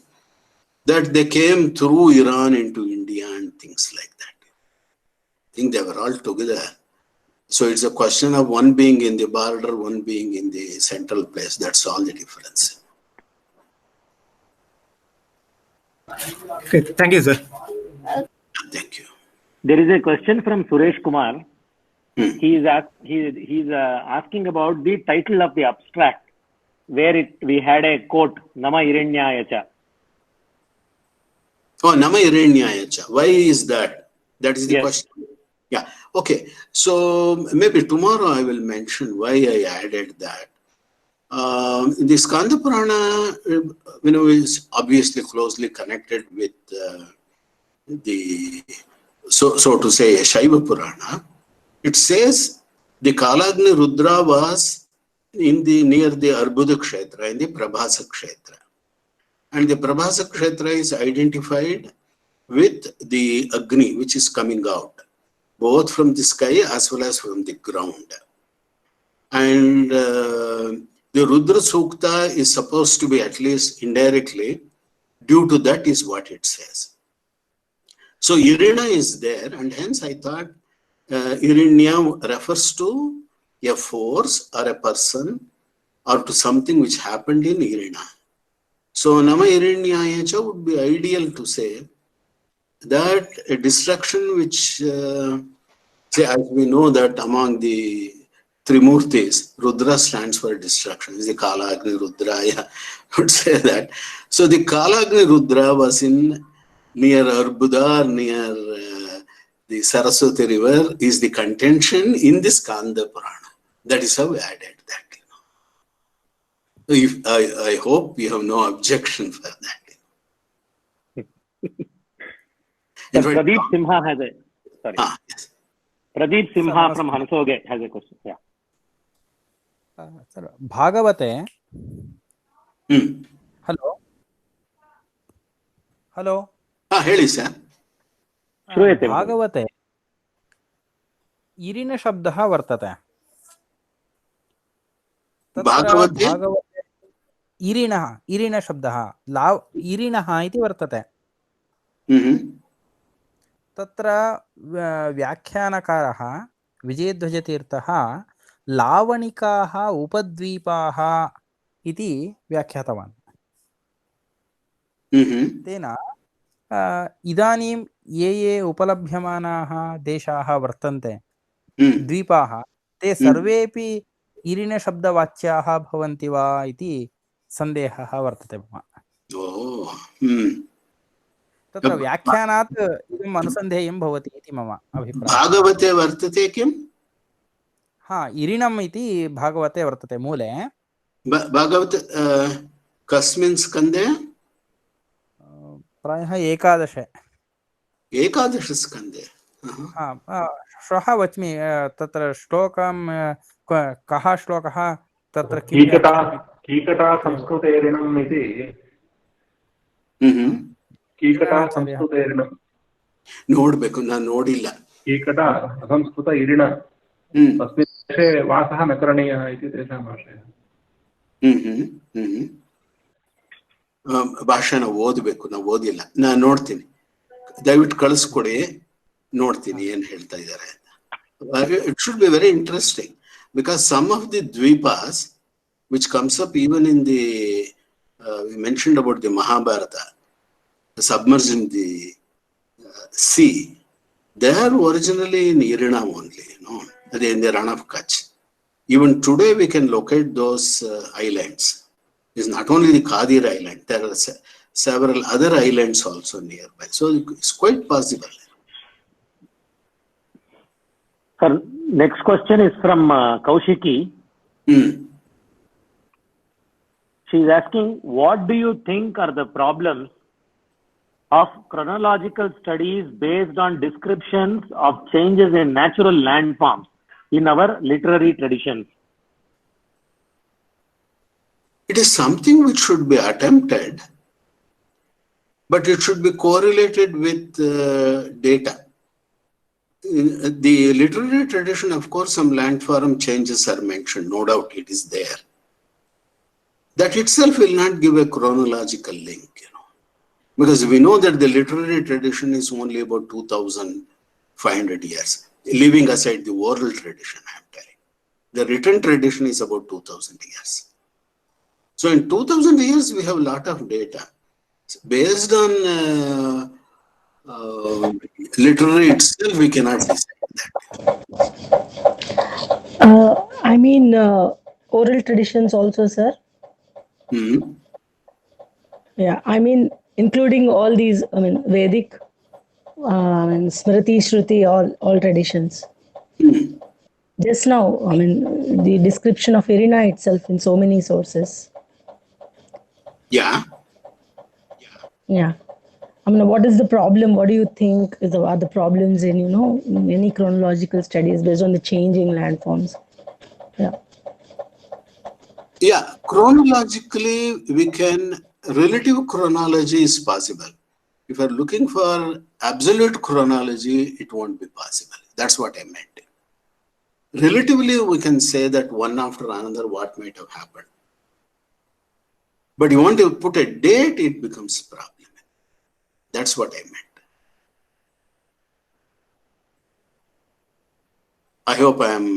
that they came through Iran into India and things like that. I think they were all together. So it's a question of one being in the border, one being in the central place. That's all the difference.
Okay, thank you, sir.
Thank you.
There is a question from Suresh Kumar. He is asking about the title of the abstract, where we had a quote, Nama Iranyayacha.
Oh, Nama Iranyayacha. Why is that? That is the question. Yeah. Okay. So maybe tomorrow I will mention why I added that. The Skanda Purana, is obviously closely connected with so to say, a Shaiva Purana. It says the Kalagni Rudra was near the Arbuda Kshetra, in the Prabhasa Kshetra. And the Prabhasa Kshetra is identified with the Agni, which is coming out, both from the sky as well as from the ground. And the Rudra Sukta is supposed to be, at least indirectly, due to that is what it says. So Irina is there, and hence I thought Irinya refers to a force or a person or to something which happened in Irina. So Nama Iranyayacha would be ideal to say that a destruction which, say, as we know that among the Trimurtis. Rudra stands for destruction. Is the Kala Agni Rudra? Yeah, I would say that. So the Kala Agni Rudra was near Arbuda, near the Saraswati river, is the contention in the Skanda Purana. That is how we added that. If, I hope you have no objection for that.
Sir, Pradeep Simha has a sorry.
Yes.
Pradeep Simha from Hansoge has a question. Yeah.
Sir, Bhagavate. Hello. Hello.
Heli sir.
Bhagavate. Irina शब्दः वर्तते.
Bhagavate.
इरिणः शब्दः इरिणः इति वर्तते. तत्र व्याख्यानकारः विजयध्वजतीर्थः लावणिकाः उपद्वीपाः इति व्याख्यातवान्. तेन इदानीं ये उपलभ्यमानाः देशाः वर्तन्ते द्वीपाः ते सर्वेपि इरिणशब्दवाच्याः भवन्ति वा इति सन्देहः वर्तते मम. तत्र व्याख्यानात् इदम् अनुसन्धेयं भवति इति मम अभिप्रायः.
भागवते वर्तते किम्?
इरिणम् इति भागवते वर्तते मूले.
भागवते कस्मिन् स्कन्धे?
प्रायः 11.
11 स्कन्धे.
श्वः वच्मि तत्र श्लोकं कः श्लोकः तत्र
कीकटा संस्कृतेरिणम् इति. कीकटा संस्कृतेरिणम्
ನೋಡ್ಬೇಕು, ನಾನು ನೋಡಿಲ್ಲ.
कीकट असंस्कृत इरिण तस्मिन् देशे वासः न करणीयः इति तेषां आशयः.
ಭಾಷಣ ಓದಬೇಕು, ನಾವು ಓದಿಲ್ಲ. ನಾನು ನೋಡ್ತೀನಿ, ದಯವಿಟ್ಟು ಕಳಿಸ್ಕೊಡಿ, ನೋಡ್ತೀನಿ ಏನ್ ಹೇಳ್ತಾ ಇದ್ದಾರೆ. It should be very interesting because some of the dvipas which comes up even in the we mentioned about the Mahabharata, submerged in the sea, they are originally in Irina only, they in the Run of Kutch. Even today we can locate those islands. It's not only the Kadir island, there are several other islands also nearby. So it's quite possible.
Sir, next question is from Kaushiki. She is asking, what do you think are the problems of chronological studies based on descriptions of changes in natural landforms in our literary traditions?
It is something which should be attempted, but it should be correlated with data. In the literary tradition, of course, some landform changes are mentioned. No doubt it is there. That itself will not give a chronological link, because we know that the literary tradition is only about 2,500 years, leaving aside the oral tradition, I am telling. The written tradition is about 2,000 years. So in 2,000 years, we have a lot of data. Based on literary itself, we cannot decide that.
I mean, oral traditions also, sir. Yeah, I mean, including all these, I mean, Vedic, Smriti, Shruti, all traditions. Just now, I mean, the description of Irina itself in so many sources.
Yeah.
Yeah. I mean, what is the problem? What do you think are the problems in, many chronological studies based on the changing landforms? Yeah.
Yeah, chronologically, relative chronology is possible. If you're looking for absolute chronology, it won't be possible. That's what I meant. Relatively, we can say that one after another, what might have happened. But you want to put a date, it becomes a problem. That's what I meant. I hope I am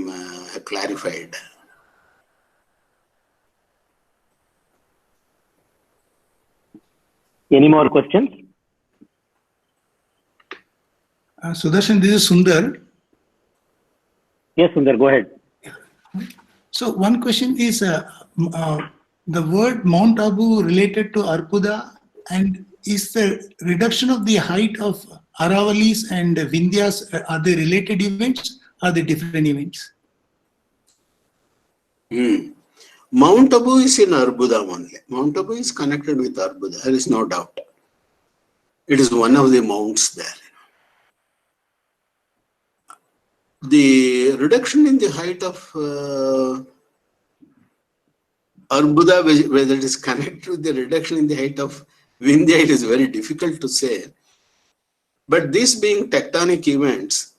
clarified.
Any more questions?
Sudarshan, this is Sundar.
Yes, Sundar, go ahead.
So one question is the word Mount Abu related to Arbuda, and is the reduction of the height of Aravalis and Vindhyas, are they related events? Are they different events?
Mount Abu is in Arbuda only. Mount Abu is connected with Arbuda. There is no doubt. It is one of the mounts there. The reduction in the height of Arbuda, whether it is connected with the reduction in the height of Vindhya, it is very difficult to say. But these being tectonic events,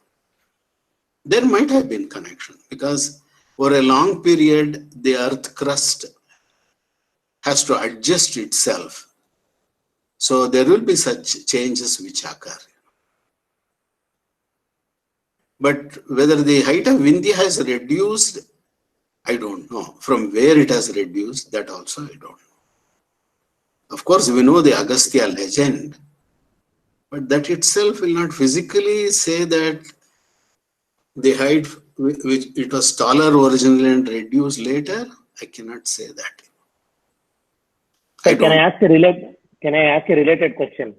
there might have been connection, because for a long period, the earth crust has to adjust itself. So there will be such changes which occur. But whether the height of Vindhya has reduced, I don't know. From where it has reduced, that also I don't know. Of course, we know the Agastya legend, but that itself will not physically say that the height which it was taller originally and reduced later. I cannot say that.
Can I ask a related question?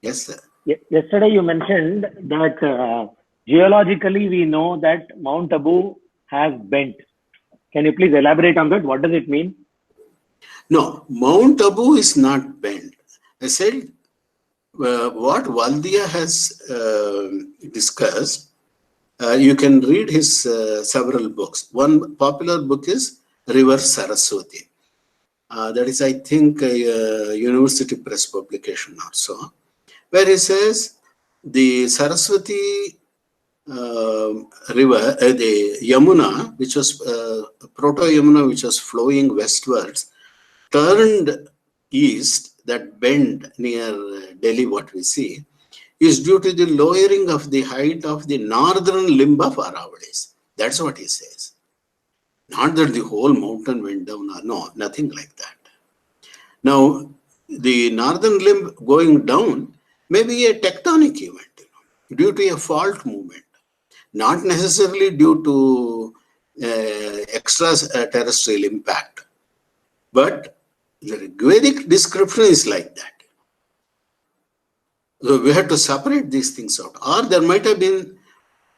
Yes, sir.
Yesterday you mentioned that geologically we know that Mount Abu has bent. Can you please elaborate on that? What does it mean?
No, Mount Abu is not bent. I said what Valdia has discussed. You can read his several books. One popular book is River Saraswati. That is, I think, a University Press publication also, where he says the Saraswati river, the Yamuna, which was Proto-Yamuna, which was flowing westwards, turned east, that bend near Delhi, what we see, is due to the lowering of the height of the northern limb of Aravalis. That's what he says. Not that the whole mountain went down. No, nothing like that. Now, the northern limb going down may be a tectonic event, due to a fault movement, not necessarily due to extraterrestrial impact. But the Rigvedic description is like that. So we have to separate these things out. Or there might have been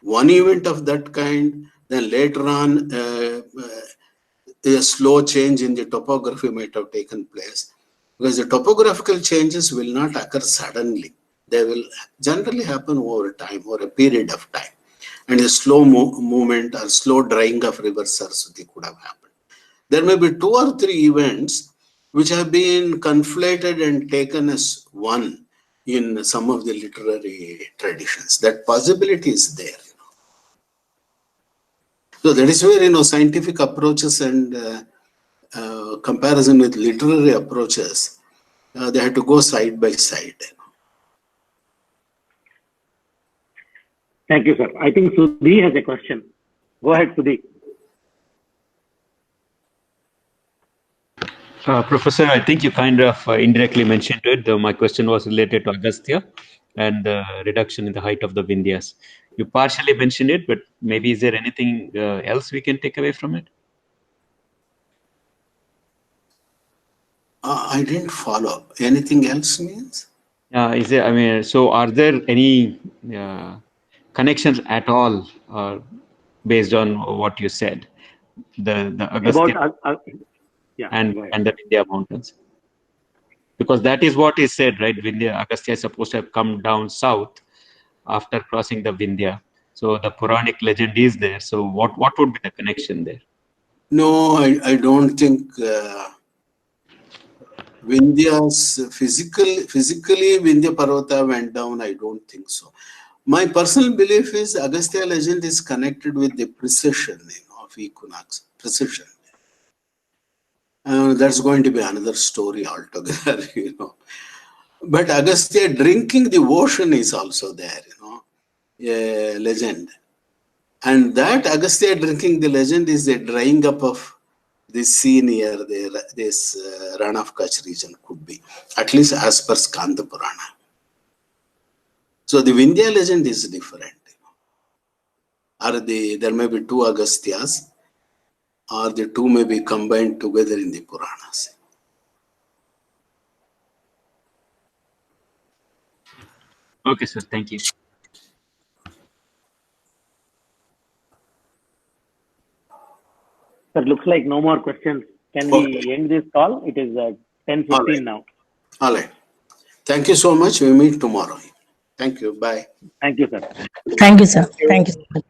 one event of that kind, then later on a slow change in the topography might have taken place. Because the topographical changes will not occur suddenly. They will generally happen over time, over a period of time. And a slow movement or slow drying of river Saraswati could have happened. There may be 2 or 3 events which have been conflated and taken as one in some of the literary traditions. That possibility is there. So that is where, scientific approaches and comparison with literary approaches, they have to go side by side.
Thank you, sir. I think Sudhi has a question. Go ahead, Sudhi.
Professor, I think you kind of indirectly mentioned it. My question was related to Agastya and the reduction in the height of the Vindhyas. You partially mentioned it, but maybe is there anything else we can take away from it?
I didn't follow. Anything else means?
Is there? I mean, so are there any connections at all based on what you said? The Agastya and the Vindhya mountains, because that is what is said, right? Agastya is supposed to have come down south after crossing the Vindhya. So the Puranic legend is there. So what would be the connection there?
No, I don't think Vindhya's physically Vindhya Parvata went down. I don't think so. My personal belief is Agastya legend is connected with the precession of equinox. Precession. That's going to be another story altogether, But Agastya drinking the ocean is also there, a legend. And that Agastya drinking the legend is the drying up of the sea near this Rana of Kutch region, could be, at least as per Skanda Purana. So the Vindhya legend is different. There may be 2 Agastyas. or the two may be combined together in the Puranas.
Okay, sir. Thank you.
Sir, looks like no more questions. Can we end this call? It is 10:15 now.
All right. Thank you so much. We meet tomorrow. Thank you. Bye.
Thank you, sir.
Thank you, sir. Thank you so much.